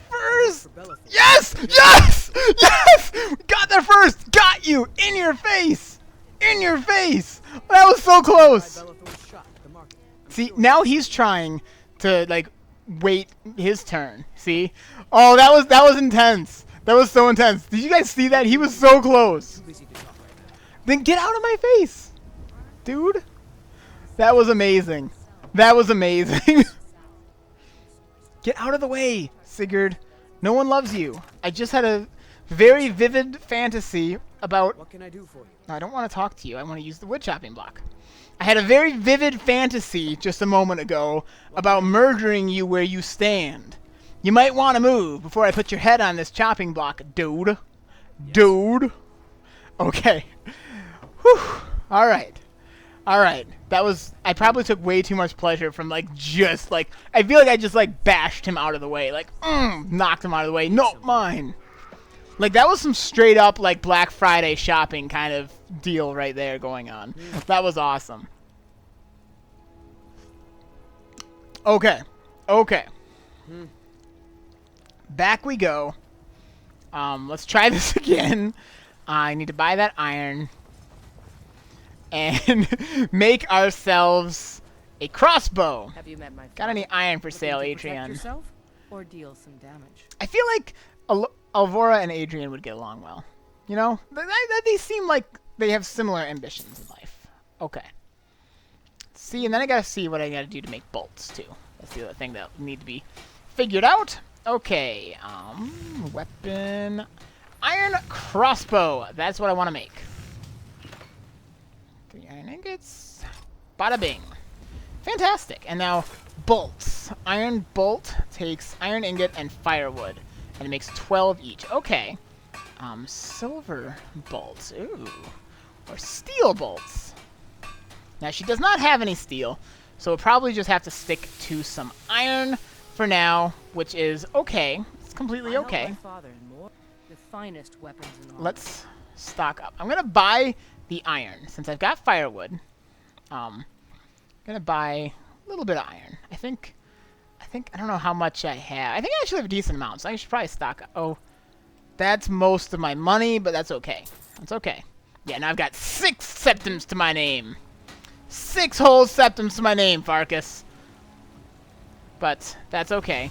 first. Yes, yes, yes. Got there first. Got you. In your face. In your face. That was so close. See, now he's trying to, like, wait his turn. See? Oh, that was intense. That was so intense. Did you guys see that? He was so close. Then get out of my face, dude. That was amazing. That was amazing. Get out of the way, Sigurd. No one loves you. I just had a very vivid fantasy about... What can I do for you? I don't want to talk to you. I want to use the wood chopping block. I had a very vivid fantasy just a moment ago about murdering you where you stand. You might want to move before I put your head on this chopping block, dude. Yes. Dude. Okay. Whew. All right. All right. That was... I probably took way too much pleasure from, like, just, like... I feel like I just, like, bashed him out of the way. Like, knocked him out of the way. No, mine. Like, that was some straight up, like, Black Friday shopping kind of deal right there going on. That was awesome. Okay. Okay. Back we go. Let's try this again. I need to buy that iron. And make ourselves a crossbow. Have you met my Got any iron for sale, Looking to protect Adrian? yourself or deal some damage? I feel like Alvora and Adrian would get along well. You know? They seem like they have similar ambitions in life. Okay. See, and then I gotta see what I gotta do to make bolts, too. That's the other thing that need to be figured out. Okay, weapon... Iron crossbow. That's what I want to make. 3 iron ingots. Bada bing. Fantastic. And now, bolts. Iron bolt takes iron ingot and firewood. And it makes 12 each. Okay. Silver bolts. Ooh. Or steel bolts. Now, she does not have any steel, so we'll probably just have to stick to some iron for now, which is okay. It's completely okay. My father in more the finest weapons in all. Let's stock up. I'm gonna buy the iron since I've got firewood. I'm gonna buy a little bit of iron. I think I don't know how much I have. I think I actually have a decent amount, so I should probably stock up. Oh, that's most of my money, but that's okay. That's okay. Yeah, now I've got 6 septums to my name. 6 whole septums to my name, Farkas. But that's okay,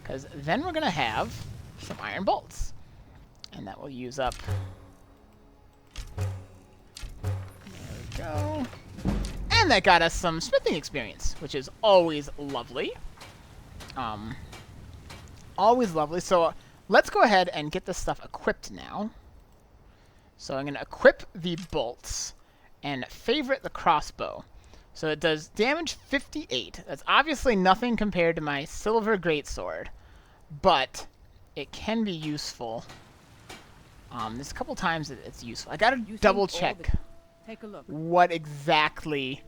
because then we're gonna have some iron bolts, and that will use up. There we go. And that got us some smithing experience, which is always lovely. Always lovely. So let's go ahead and get this stuff equipped now. So I'm gonna equip the bolts and favorite the crossbow. So it does damage 58. That's obviously nothing compared to my silver greatsword, but it can be useful. There's a couple times that it's useful. I gotta double check Take a look. what exactly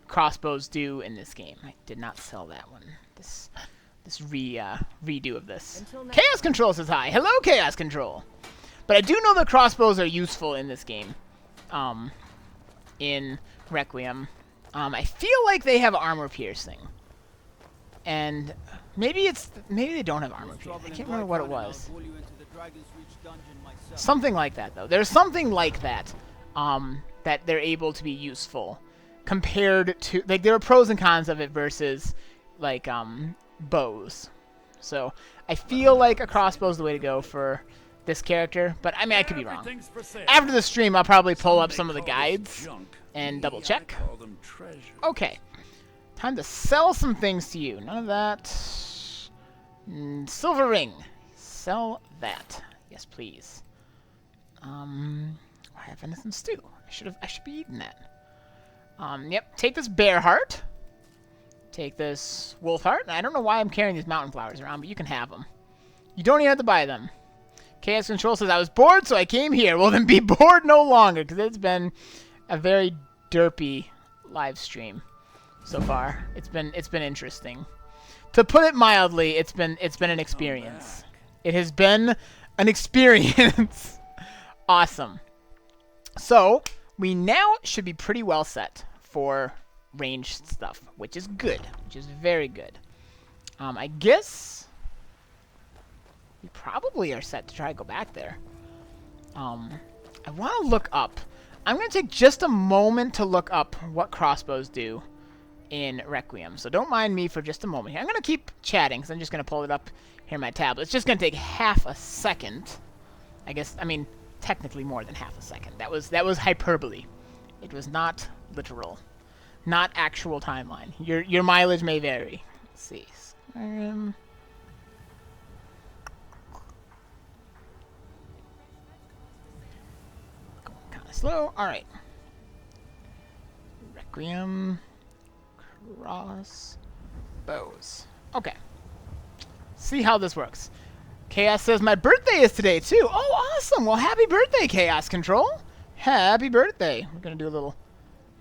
crossbows do in this game. I did not sell that one. This redo of this. Chaos Control says hi. Hello, Chaos Control. But I do know that crossbows are useful in this game. In Requiem. I feel like they have armor piercing. And maybe they don't have armor piercing. I can't remember what it was. Something like that, though. There's something like that, that they're able to be useful compared to, like, there are pros and cons of it versus, like, bows. So I feel like a crossbow is the way to go for this character, but I mean, I could be wrong. After the stream, I'll probably pull up some of the guides and double check. Okay. Time to sell some things to you. None of that. Silver ring. Sell that. Yes, please. I have venison stew. I should be eating that. Yep. Take this bear heart. Take this wolf heart. I don't know why I'm carrying these mountain flowers around, but you can have them. You don't even have to buy them. Chaos Control says, I was bored, so I came here. Well, then be bored no longer, because it's been a very derpy live stream so far. It's been interesting. To put it mildly, it's been an experience. It has been an experience. Awesome. So, we now should be pretty well set for ranged stuff, which is good, which is very good. I guess we probably are set to try to go back there. I want to look up. I'm going to take just a moment to look up what crossbows do in Requiem. So don't mind me for just a moment here. I'm going to keep chatting because I'm just going to pull it up here in my tablet. It's just going to take half a second. I guess, I mean, technically more than half a second. That was hyperbole. It was not literal. Not actual timeline. Your mileage may vary. Let's see. Skyrim. Going kind of slow. All right. Requiem. Cross. Bows. Okay. See how this works. Chaos says my birthday is today too. Oh, awesome! Well, happy birthday, Chaos Control. Happy birthday. We're gonna do a little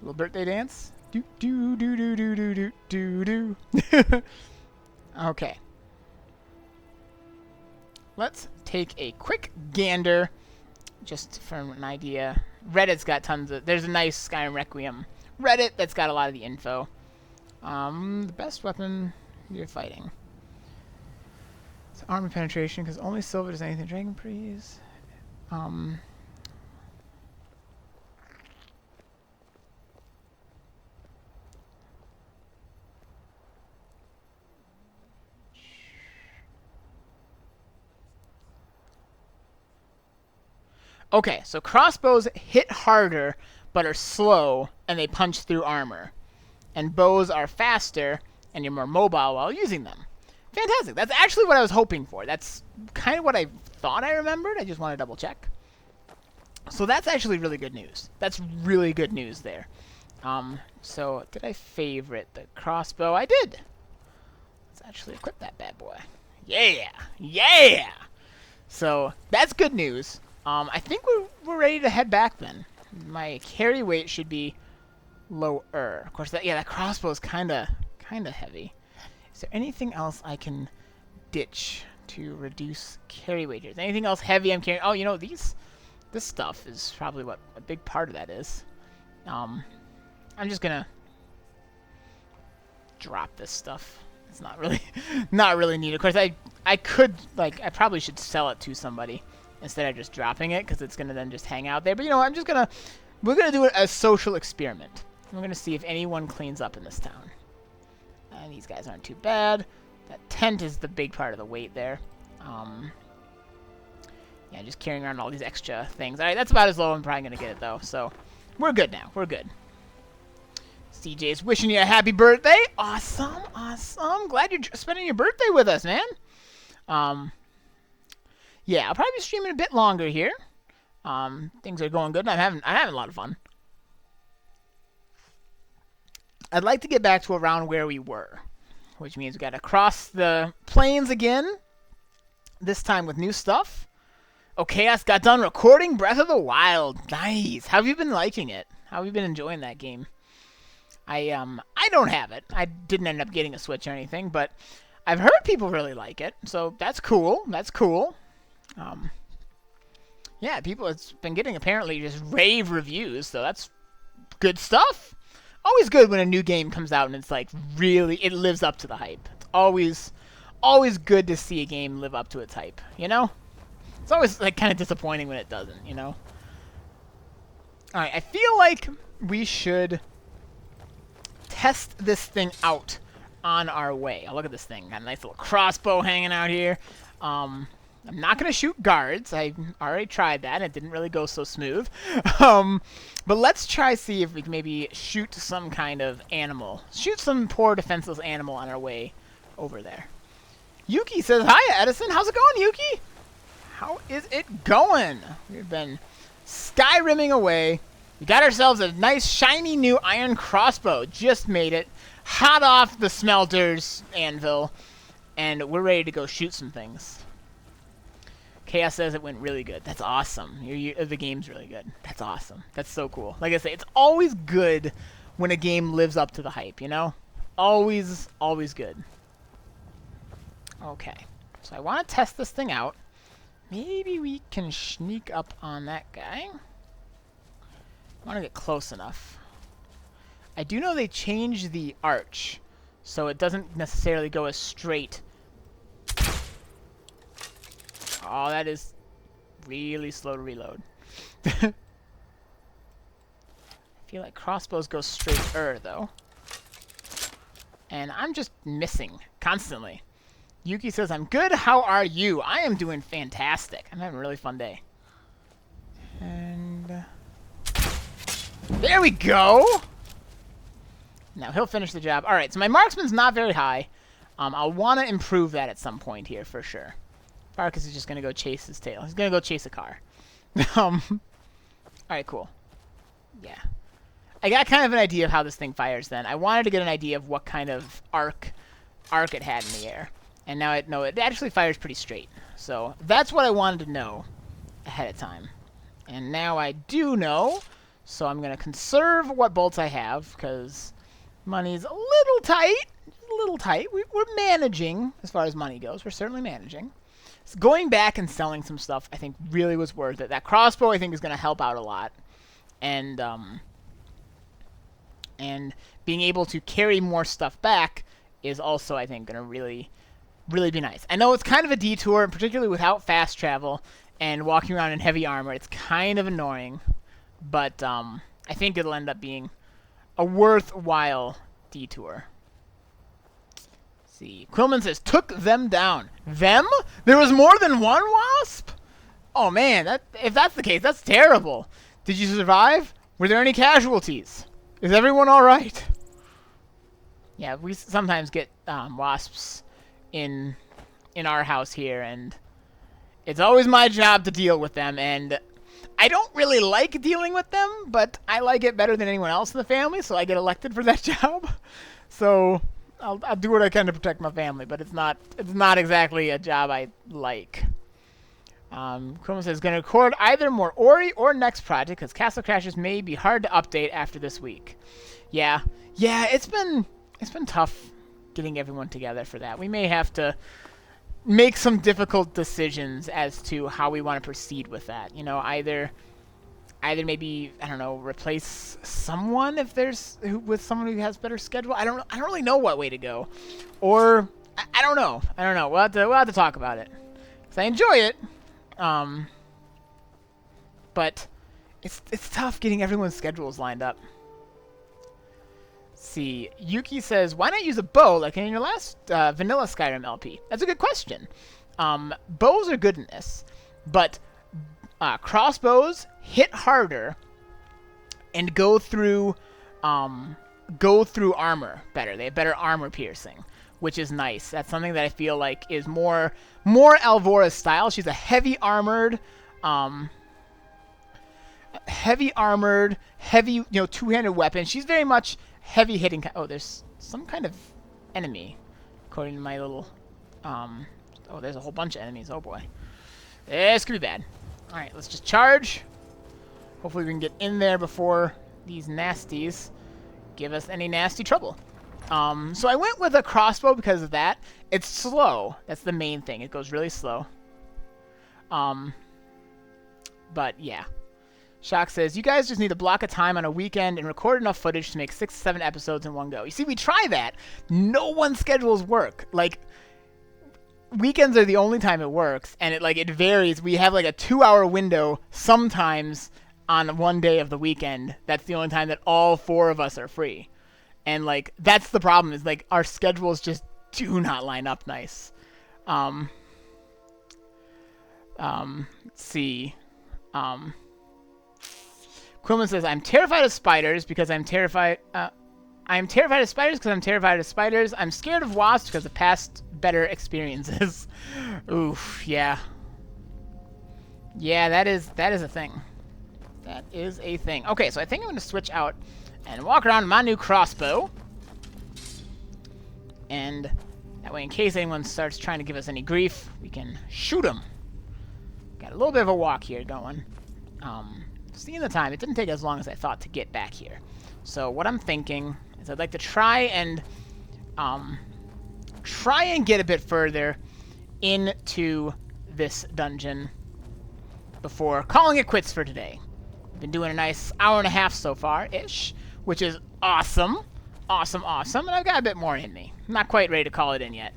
birthday dance. Do do do do do do do do do. Okay. Let's take a quick gander, just for an idea. Reddit's got tons of. There's a nice Skyrim Requiem Reddit that's got a lot of the info. The best weapon you're fighting. It's armor penetration because only silver does anything. Dragon Priest. Okay, so crossbows hit harder, but are slow, and they punch through armor. And bows are faster, and you're more mobile while using them. Fantastic. That's actually what I was hoping for. That's kind of what I thought I remembered. I just want to double check. So that's actually really good news. That's really good news there. So did I favorite the crossbow? I did. Let's actually equip that bad boy. Yeah! Yeah! So that's good news. I think we're ready to head back then. My carry weight should be lower. Of course, that crossbow is kind of heavy. Is there anything else I can ditch to reduce carry weight here? Is there anything else heavy I'm carrying? Oh, you know, this stuff is probably what a big part of that is. I'm just gonna drop this stuff. It's not really needed. Of course, I could, like, I probably should sell it to somebody instead of just dropping it, because it's gonna then just hang out there. But you know what? We're gonna do it as a social experiment. We're gonna see if anyone cleans up in this town. And these guys aren't too bad. That tent is the big part of the weight there. Yeah, just carrying around all these extra things. All right, that's about as low I'm probably gonna get it though. So we're good now. We're good. CJ's wishing you a happy birthday. Awesome, awesome. Glad you're spending your birthday with us, man. Yeah, I'll probably be streaming a bit longer here. Things are going good, and I'm having a lot of fun. I'd like to get back to around where we were, which means we got to cross the plains again. This time with new stuff. Oh, Chaos got done recording Breath of the Wild. Nice. How have you been liking it? How have you been enjoying that game? I don't have it. I didn't end up getting a Switch or anything, but I've heard people really like it, so that's cool. That's cool. Yeah, it's been getting apparently just rave reviews, so that's good stuff. Always good when a new game comes out and it's like really, it lives up to the hype. It's always good to see a game live up to its hype, you know? It's always like kind of disappointing when it doesn't, you know? Alright, I feel like we should test this thing out on our way. Oh, look at this thing. Got a nice little crossbow hanging out here. I'm not going to shoot guards. I already tried that. It didn't really go so smooth. But let's try see if we can maybe shoot some kind of animal. Shoot some poor defenseless animal on our way over there. Yuki says, "Hiya, Edison. How's it going, Yuki? How is it going? We've been Skyrimming away. We got ourselves a nice, shiny new iron crossbow. Just made it. Hot off the smelter's anvil. And we're ready to go shoot some things." Chaos says it went really good. That's awesome. The game's really good. That's awesome. That's so cool. Like I say, it's always good when a game lives up to the hype, you know? Always, always good. Okay. So I want to test this thing out. Maybe we can sneak up on that guy. I want to get close enough. I do know they changed the arch, so it doesn't necessarily go as straight. Oh, that is really slow to reload. I feel like crossbows go straighter, though. And I'm just missing constantly. Yuki says, I'm good. How are you? I am doing fantastic. I'm having a really fun day. And there we go. Now he'll finish the job. All right, so my marksman's not very high. I'll want to improve that at some point here for sure. Farkas is just going to go chase his tail. He's going to go chase a car. All right, cool. Yeah. I got kind of an idea of how this thing fires then. I wanted to get an idea of what kind of arc it had in the air. And now it actually fires pretty straight. So that's what I wanted to know ahead of time. And now I do know. So I'm going to conserve what bolts I have because money's a little tight. A little tight. We're managing as far as money goes. We're certainly managing. So going back and selling some stuff I think really was worth it. That crossbow I think is going to help out a lot. And being able to carry more stuff back is also I think going to really be nice. I know it's kind of a detour, particularly without fast travel and walking around in heavy armor. It's kind of annoying, but I think it'll end up being a worthwhile detour. Let's see, Quillman says, took them down. Them? There was more than one wasp? Oh man, if that's the case, that's terrible. Did you survive? Were there any casualties? Is everyone all right? Yeah, we sometimes get wasps in our house here, and it's always my job to deal with them, and I don't really like dealing with them, but I like it better than anyone else in the family, so I get elected for that job. So I'll do what I can to protect my family, but it's not exactly a job I like. Chroma says, going to record either more Ori or next project, because Castle Crashers may be hard to update after this week. Yeah, it's been tough getting everyone together for that. We may have to make some difficult decisions as to how we want to proceed with that. You know, either maybe, I don't know, replace someone if there's with someone who has better schedule. I don't really know what way to go, or I don't know. We'll have to talk about it. 'Cause I enjoy it, but it's tough getting everyone's schedules lined up. See, Yuki says, why not use a bow like in your last vanilla Skyrim LP? That's a good question. Bows are good in this, but crossbows hit harder and go through armor better. They have better armor piercing, which is nice. That's something that I feel like is more Alvora's style. She's a heavy armored, two-handed weapon. She's very much heavy hitting. Oh, there's some kind of enemy, according to my little. Oh, there's a whole bunch of enemies. Oh boy, this could be bad. All right, let's just charge. Hopefully, we can get in there before these nasties give us any nasty trouble. So I went with a crossbow because of that. It's slow. That's the main thing. It goes really slow. But yeah. Shock says, you guys just need to block a time on a weekend and record enough footage to make 6 to 7 episodes in one go. You see, we try that. No one's schedules work. Like, weekends are the only time it works, and it varies. We have like a 2-hour window sometimes on one day of the weekend. That's the only time that all 4 of us are free. And like, that's the problem, is like our schedules just do not line up nice. Let's see. Quillman says, I'm terrified of spiders because I'm terrified of spiders. I'm scared of wasps because of past better experiences. Oof, yeah. Yeah, that is a thing. That is a thing. Okay, so I think I'm going to switch out and walk around my new crossbow. And that way, in case anyone starts trying to give us any grief, we can shoot them. Got a little bit of a walk here going. Seeing the time, it didn't take as long as I thought to get back here. So what I'm thinking is I'd like to try and get a bit further into this dungeon before calling it quits for today. Been doing a nice hour and a half so far-ish, which is awesome. Awesome, awesome. And I've got a bit more in me. I'm not quite ready to call it in yet.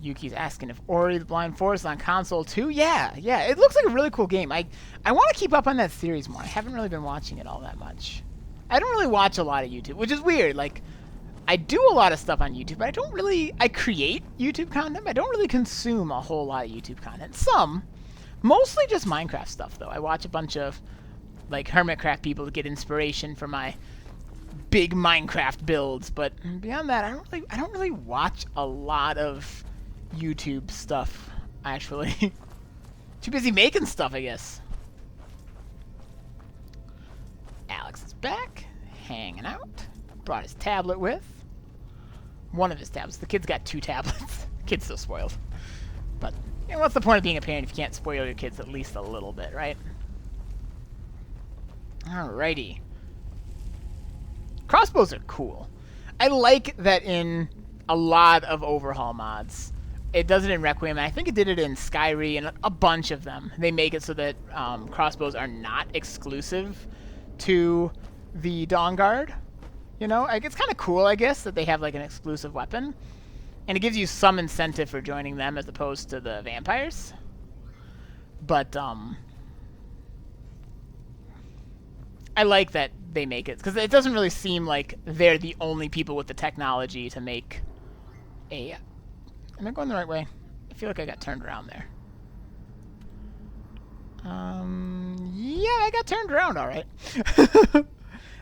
Yuki's asking if Ori the Blind Forest is on console too. Yeah, it looks like a really cool game. I want to keep up on that series more. I haven't really been watching it all that much. I don't really watch a lot of YouTube, which is weird. Like, I do a lot of stuff on YouTube, but I don't really... I create YouTube content, but I don't really consume a whole lot of YouTube content. Some. Mostly just Minecraft stuff, though. I watch a bunch of, like, Hermitcraft people to get inspiration for my big Minecraft builds, but beyond that, I don't really watch a lot of YouTube stuff, actually. Too busy making stuff, I guess. Alex is back, hanging out. Brought his tablet with. One of his tablets. The kid's got 2 tablets. The kid's so spoiled. But, you know, what's the point of being a parent if you can't spoil your kids at least a little bit, right? Alrighty. Crossbows are cool. I like that in a lot of Overhaul mods. It does it in Requiem, and I think it did it in Skyrim and a bunch of them. They make it so that crossbows are not exclusive to the Dawnguard. You know, like, it's kind of cool, I guess, that they have like an exclusive weapon. And it gives you some incentive for joining them as opposed to the vampires. But, I like that they make it, because it doesn't really seem like they're the only people with the technology to make a... Am I going the right way? I feel like I got turned around there. Yeah, I got turned around all right.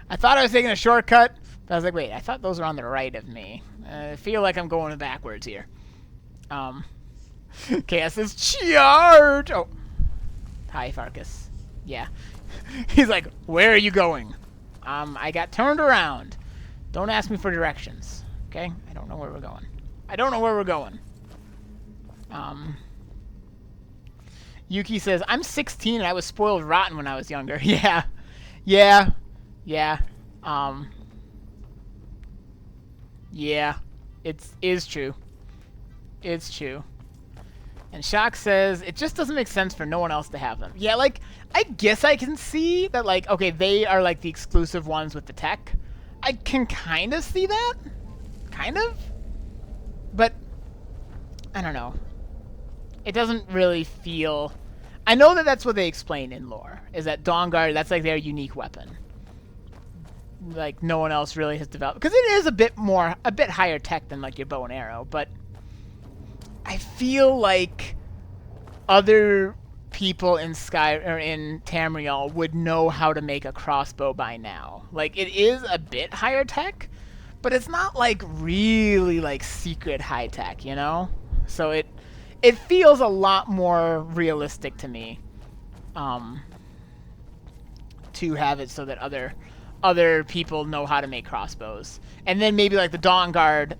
I thought I was taking a shortcut, but I was like, wait, I thought those were on the right of me. I feel like I'm going backwards here. Chaos says, charge! Oh. Hi, Farkas. Yeah. He's like, where are you going? I got turned around. Don't ask me for directions, okay? I don't know where we're going. I don't know where we're going. Yuki says, I'm 16 and I was spoiled rotten when I was younger. Yeah. Yeah. Yeah. Yeah. It is true. It's true. And Shock says, it just doesn't make sense for no one else to have them. Yeah, like, I guess I can see that, like, okay, they are, like, the exclusive ones with the tech. I can kind of see that. Kind of. But, I don't know. It doesn't really feel... I know that that's what they explain in lore, is that Dawnguard, that's, like, their unique weapon. Like, no one else really has developed... Because it is a bit higher tech than, like, your bow and arrow, but... I feel like other people in in Tamriel would know how to make a crossbow by now. Like, it is a bit higher tech, but it's not like really like secret high tech, you know? So it feels a lot more realistic to me to have it so that other people know how to make crossbows. And then maybe like the Dawnguard,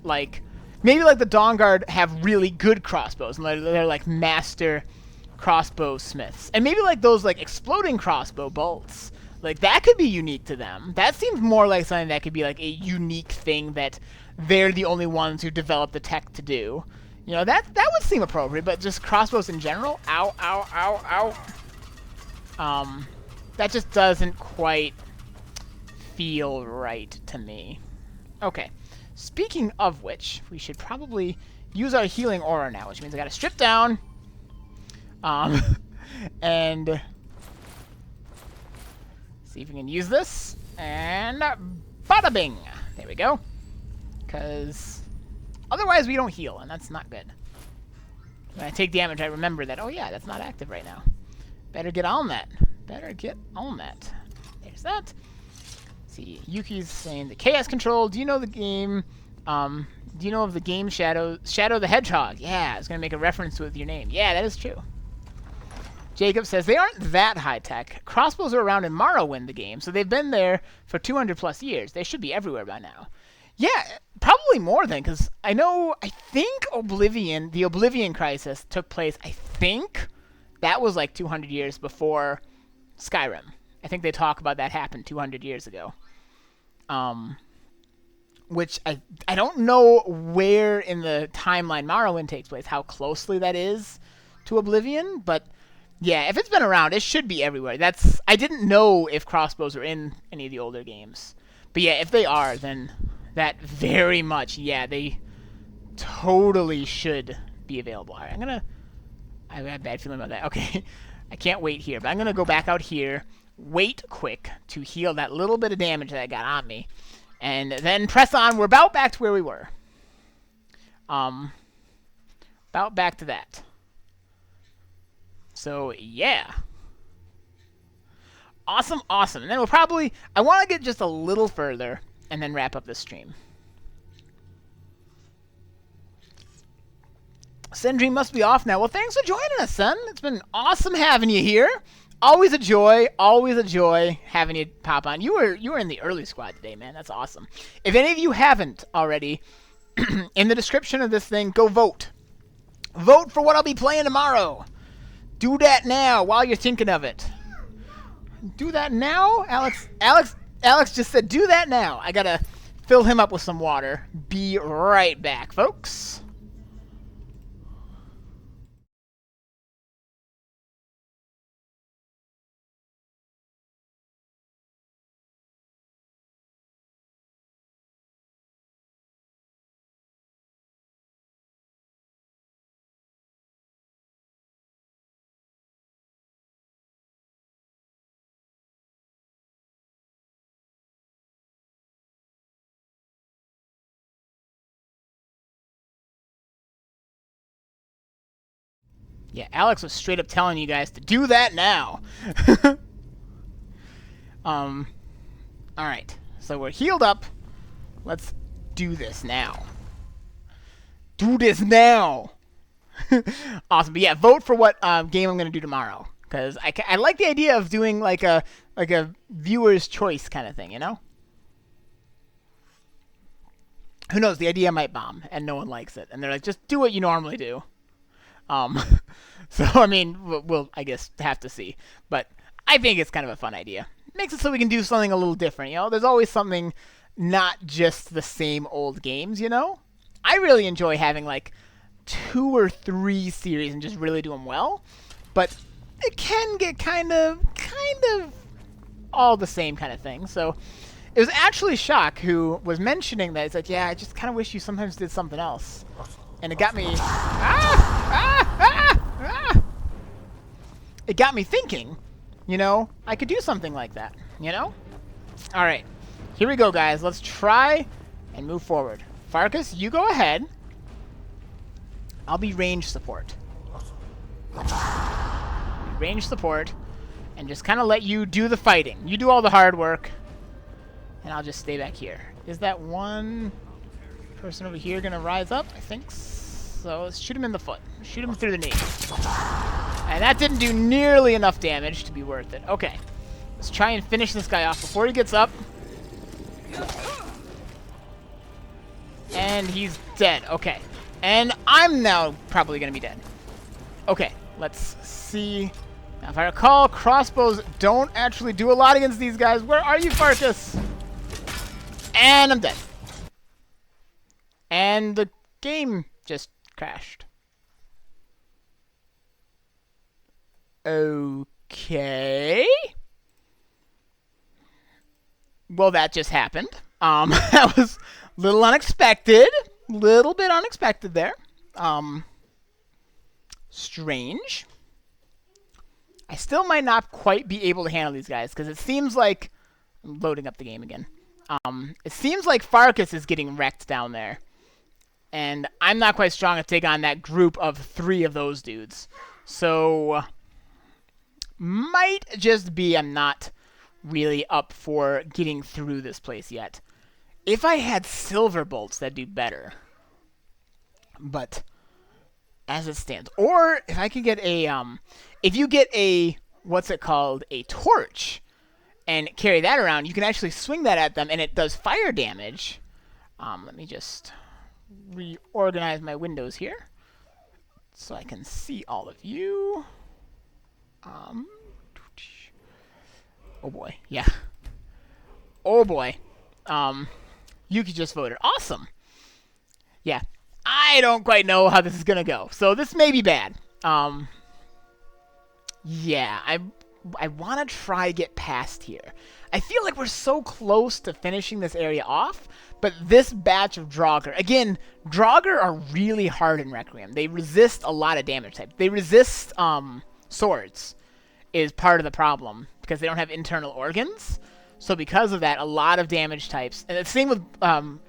maybe like the Dawnguard have really good crossbows, and they're like master crossbow smiths. And maybe like those like exploding crossbow bolts, like that could be unique to them. That seems more like something that could be like a unique thing that they're the only ones who develop the tech to do. You know, that would seem appropriate, but just crossbows in general, ow, ow, ow, ow. That just doesn't quite feel right to me. Okay. Speaking of which, we should probably use our healing aura now, which means I gotta strip down. And see if we can use this. And bada bing! There we go. Because otherwise we don't heal, and that's not good. When I take damage, I remember that, oh yeah, that's not active right now. Better get on that. Better get on that. There's that. See, Yuki's saying the chaos control. Do you know the game? Do you know of the game Shadow the Hedgehog? Yeah, I was gonna make a reference with your name. Yeah, that is true. Jacob says they aren't that high tech. Crossbows are around in Morrowind, the game, so they've been there for 200+ years. They should be everywhere by now. Yeah, probably more than, because I think the Oblivion crisis took place. I think that was like 200 years before Skyrim. I think they talk about that happened 200 years ago. which I don't know where in the timeline Morrowind takes place, how closely that is to Oblivion, but yeah, if it's been around, it should be everywhere. I didn't know if crossbows are in any of the older games. But yeah, if they are, then that very much, yeah, they totally should be available. All right, I have a bad feeling about that. Okay, I can't wait here, but I'm going to go back out here, wait quick to heal that little bit of damage that I got on me, and then press on. We're about back to where we were. About back to that. So, yeah. Awesome, awesome. And then we'll probably... I want to get just a little further and then wrap up this stream. Sendry must be off now. Well, thanks for joining us, son. It's been awesome having you here. Always a joy having you pop on. You were in the early squad today, man. That's awesome. If any of you haven't already, in the description of this thing, go vote. Vote for what I'll be playing tomorrow. Do that now while you're thinking of it. Do that now? Alex just said do that now. I gotta fill him up with some water. Be right back, folks. Yeah, Alex was straight up telling you guys to do that now. Alright. So we're healed up. Let's do this now. Do this now! Awesome. But yeah, vote for what game I'm going to do tomorrow. Because I like the idea of doing like a viewer's choice kind of thing, you know? Who knows, the idea might bomb, and no one likes it. And they're like, just do what you normally do. So, I mean, we'll, I guess, have to see. But I think it's kind of a fun idea. It makes it so we can do something a little different, you know? There's always something, not just the same old games, you know? I really enjoy having, like, 2 or 3 series and just really do them well. But it can get kind of all the same kind of thing. So, it was actually Shock who was mentioning that. It's like, yeah, I just kind of wish you sometimes did something else. And it got me... It got me thinking, you know, I could do something like that, you know? Alright, here we go, guys. Let's try and move forward. Farkas, you go ahead. I'll be range support. Range support, and just kind of let you do the fighting. You do all the hard work, and I'll just stay back here. Is that one person over here going to rise up? I think so. Let's shoot him in the foot. Shoot him through the knee. And that didn't do nearly enough damage to be worth it. Okay. Let's try and finish this guy off before he gets up. And he's dead. Okay. And I'm now probably going to be dead. Okay. Let's see. Now, if I recall, crossbows don't actually do a lot against these guys. Where are you, Farkas? And I'm dead. And the game just crashed. Okay. Well, that just happened. That was a little unexpected. Little bit unexpected there. Strange. I still might not quite be able to handle these guys, because it seems like... I'm loading up the game again. It seems like Farkas is getting wrecked down there. And I'm not quite strong to take on that group of 3 of those dudes. So... might just be I'm not really up for getting through this place yet. If I had silver bolts, that'd do better. But as it stands, or if I could get a if you get a, what's it called, a torch, and carry that around, you can actually swing that at them and it does fire damage. Let me just reorganize my windows here so I can see all of you. Oh boy, yeah. Oh boy. Yuki just voted. Awesome. Yeah. I don't quite know how this is going to go. So this may be bad. Yeah, I want to try get past here. I feel like we're so close to finishing this area off, but this batch of Draugr, again, Draugr are really hard in Requiem. They resist a lot of damage types. They resist swords is part of the problem because they don't have internal organs. So because of that, a lot of damage types, and the same with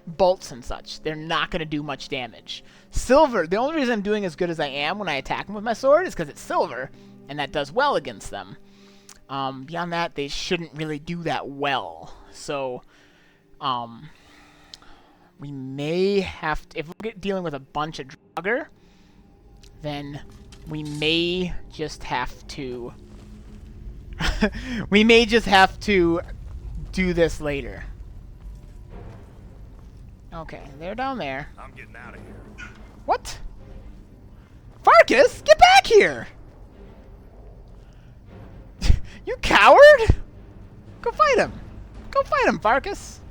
bolts and such, they're not going to do much damage. Silver, the only reason I'm doing as good as I am when I attack them with my sword is because it's silver, and that does well against them. Beyond that, they shouldn't really do that well. So, we may have to, if we're dealing with a bunch of Draugr, then we may just have to, we may just have to do this later. Okay, they're down there. I'm getting out of here. What? Farkas, get back here! You coward! Go fight him. Go fight him, Farkas.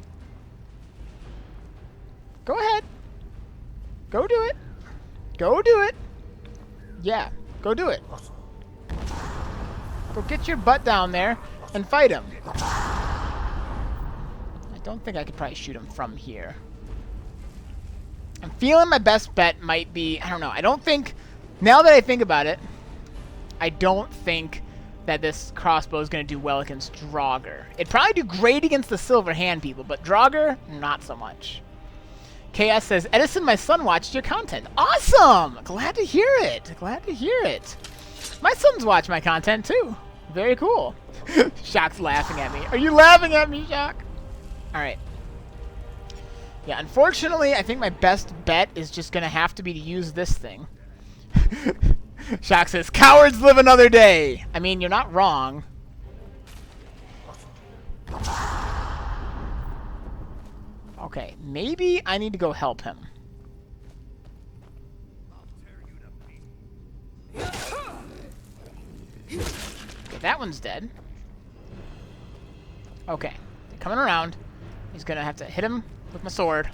Go ahead. Go do it. Go do it. Yeah, go do it. Go get your butt down there and fight him. I don't think I could probably shoot him from here. I'm feeling my best bet might be, I don't know, I don't think, now that I think about it, I don't think that this crossbow is going to do well against Draugr. It'd probably do great against the silver hand people, but Draugr, not so much. Chaos says, Edison, my son watched your content. Awesome! Glad to hear it. Glad to hear it. My son's watched my content too. Very cool. Shock's laughing at me. Are you laughing at me, Shock? Alright. Yeah, unfortunately, I think my best bet is just going to have to be to use this thing. Shock says, cowards live another day. I mean, you're not wrong. Okay, maybe I need to go help him. Okay, that one's dead. Okay, they're coming around. He's gonna have to hit him with my sword.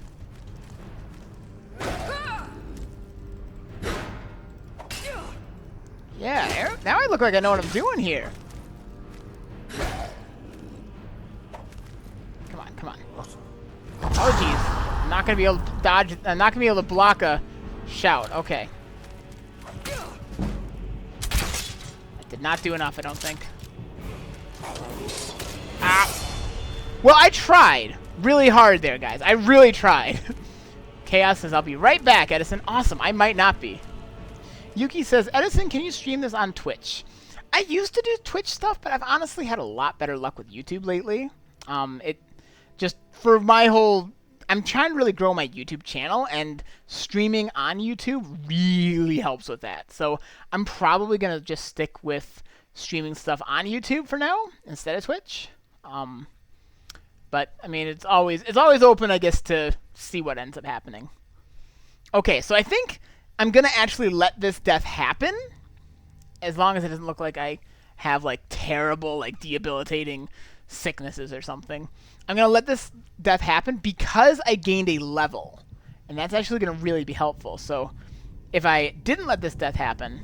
Yeah, now I look like I know what I'm doing here. Come on, come on. Oh, jeez. I'm not gonna be able to dodge. I'm not gonna be able to block a shout. Okay. I did not do enough, I don't think. Ah. Well, I tried really hard there, guys. I really tried. Chaos says, I'll be right back, Edison. Awesome. I might not be. Yuki says, Edison, can you stream this on Twitch? I used to do Twitch stuff, but I've honestly had a lot better luck with YouTube lately. It just, for my whole, I'm trying to really grow my YouTube channel, and streaming on YouTube really helps with that. So I'm probably going to just stick with streaming stuff on YouTube for now, instead of Twitch. But, I mean, it's always open, I guess, to see what ends up happening. Okay, so I think I'm going to actually let this death happen, as long as it doesn't look like I have, like, terrible, like, debilitating sicknesses or something. I'm going to let this death happen because I gained a level, and that's actually going to really be helpful. So if I didn't let this death happen,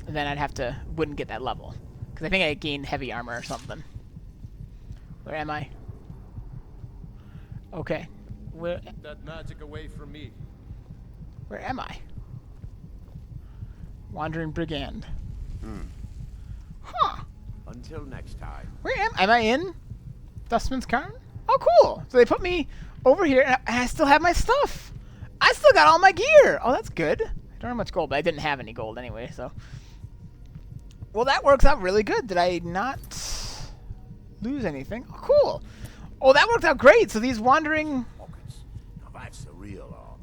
then wouldn't get that level, because I think I gained heavy armor or something. Where am I? Okay. Where? That magic away from me. Where am I? Wandering Brigand. Huh. Until next time. Where am I in Dustman's Cairn? Oh, cool. So they put me over here, and I still have my stuff. I still got all my gear. Oh, that's good. I don't have much gold, but I didn't have any gold anyway, so. Well, that works out really good. Did I not lose anything? Oh, cool. Oh, that worked out great. So these wandering... Pockets. Now that's the real arm.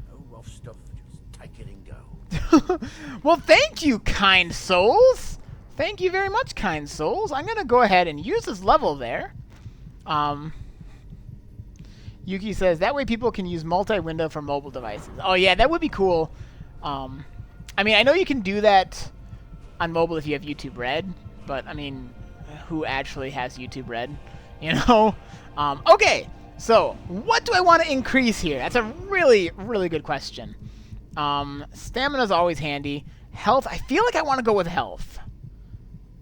No rough stuff. Just take it and go. Well, thank you, kind souls. Thank you very much, kind souls. I'm going to go ahead and use this level there. Yuki says, that way people can use multi-window for mobile devices. Oh, yeah, that would be cool. I mean, I know you can do that on mobile if you have YouTube Red, but, I mean, who actually has YouTube Red? You know? Okay, So, what do I want to increase here? That's a really, really good question. Stamina's always handy. Health, I feel like I want to go with health.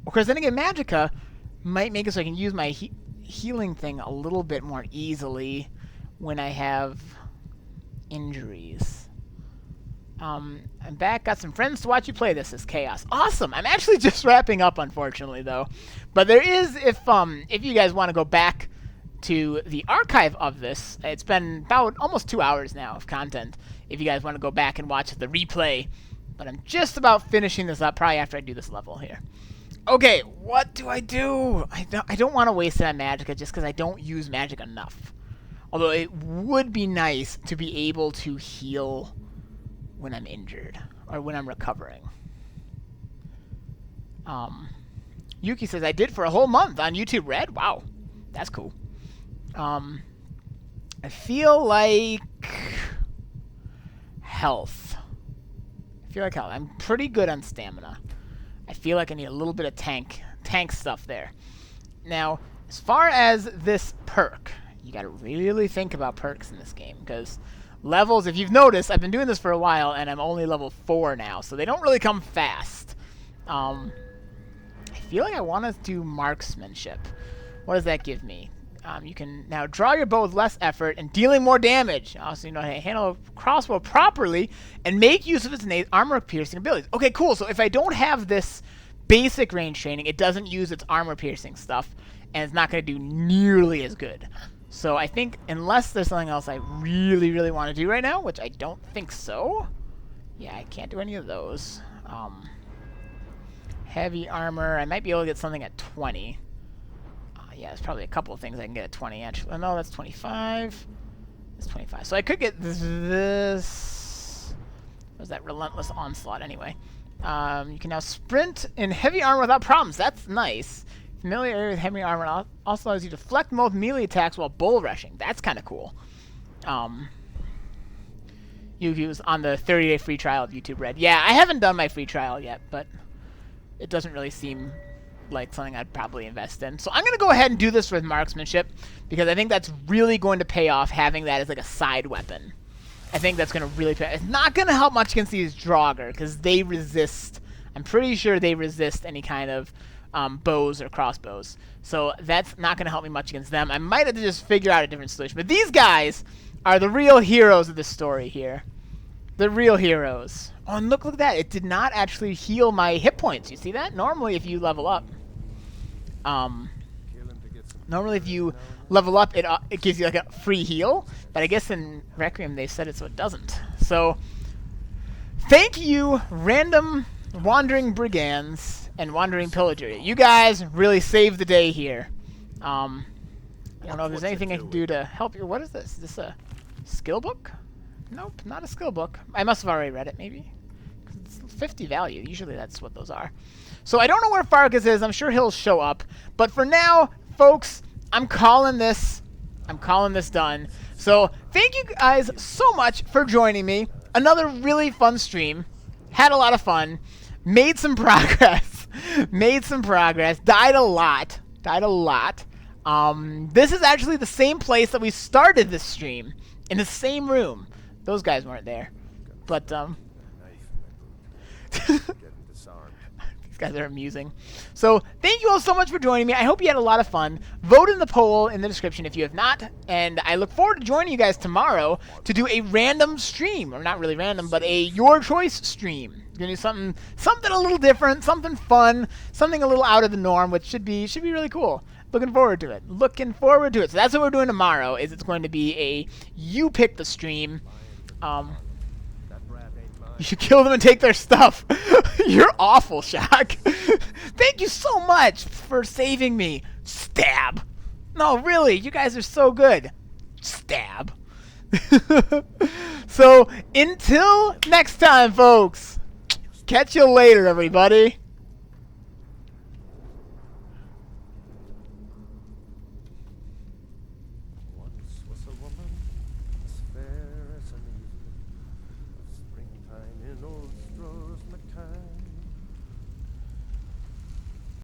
Because then again, Magicka might make it so I can use my healing thing a little bit more easily when I have injuries. I'm back. Got some friends to watch you play. This is Chaos. Awesome. I'm actually just wrapping up, unfortunately, though. But there is, if you guys want to go back to the archive of this, it's been about almost 2 hours now of content. If you guys want to go back and watch the replay, but I'm just about finishing this up, probably after I do this level here. Okay, what do? I don't want to waste it on Magicka just because I don't use magic enough. Although it would be nice to be able to heal when I'm injured or when I'm recovering. Yuki says, I did for a whole month on YouTube Red. Wow, that's cool. I feel like health. I'm pretty good on stamina. I feel like I need a little bit of tank stuff there. Now, as far as this perk, you gotta really think about perks in this game, because levels, if you've noticed, I've been doing this for a while, and I'm only level 4 now, so they don't really come fast. I feel like I want to do marksmanship. What does that give me? You can now draw your bow with less effort and dealing more damage. Also, you know, handle a crossbow properly and make use of its innate armor-piercing abilities. Okay, cool. So if I don't have this basic range training, it doesn't use its armor-piercing stuff, and it's not going to do nearly as good. So I think unless there's something else I really, really want to do right now, which I don't think so. Yeah, I can't do any of those. Heavy armor. I might be able to get something at 20. Yeah, there's probably a couple of things I can get at 20, actually. No, that's 25. That's 25. So I could get this. What was that? Relentless Onslaught, anyway. You can now sprint in heavy armor without problems. That's nice. Familiarity with heavy armor also allows you to deflect most melee attacks while bull rushing. That's kind of cool. Yuki was on the 30-day free trial of YouTube Red. Yeah, I haven't done my free trial yet, but it doesn't really seem like something I'd probably invest in. So I'm going to go ahead and do this with marksmanship, because I think that's really going to pay off, having that as like a side weapon. I think that's going to really pay off. It's not going to help much against these Draugr, because they resist, I'm pretty sure they resist any kind of bows or crossbows. So that's not going to help me much against them. I might have to just figure out a different solution. But these guys are the real heroes of the story here. The real heroes. Oh, and look at that. It did not actually heal my hit points. You see that? Normally, if you level up, normally if you level up, it gives you like a free heal. But I guess in Requiem they said it so it doesn't. So, thank you, random wandering brigands and wandering pillager. You guys really saved the day here. I don't know if there's anything I can do to help you. What is this? Is this a skill book? Nope, not a skill book. I must have already read it, maybe. It's 50 value. Usually that's what those are. So I don't know where Farkas is. I'm sure he'll show up. But for now, folks, I'm calling this done. So thank you guys so much for joining me. Another really fun stream. Had a lot of fun. Made some progress. Died a lot. This is actually the same place that we started this stream. In the same room. Those guys weren't there. But, these guys are amusing. So, thank you all so much for joining me. I hope you had a lot of fun. Vote in the poll in the description if you have not. And I look forward to joining you guys tomorrow to do a random stream. Or not really random, but a your choice stream. Gonna do something a little different, something fun, something a little out of the norm, which should be really cool. Looking forward to it. So that's what we're doing tomorrow. Is it's going to be a you pick the stream. You should kill them and take their stuff. You're awful, Shock. Thank you so much for saving me. Stab. No, really, you guys are so good. Stab. So until next time, folks. Catch you later, everybody.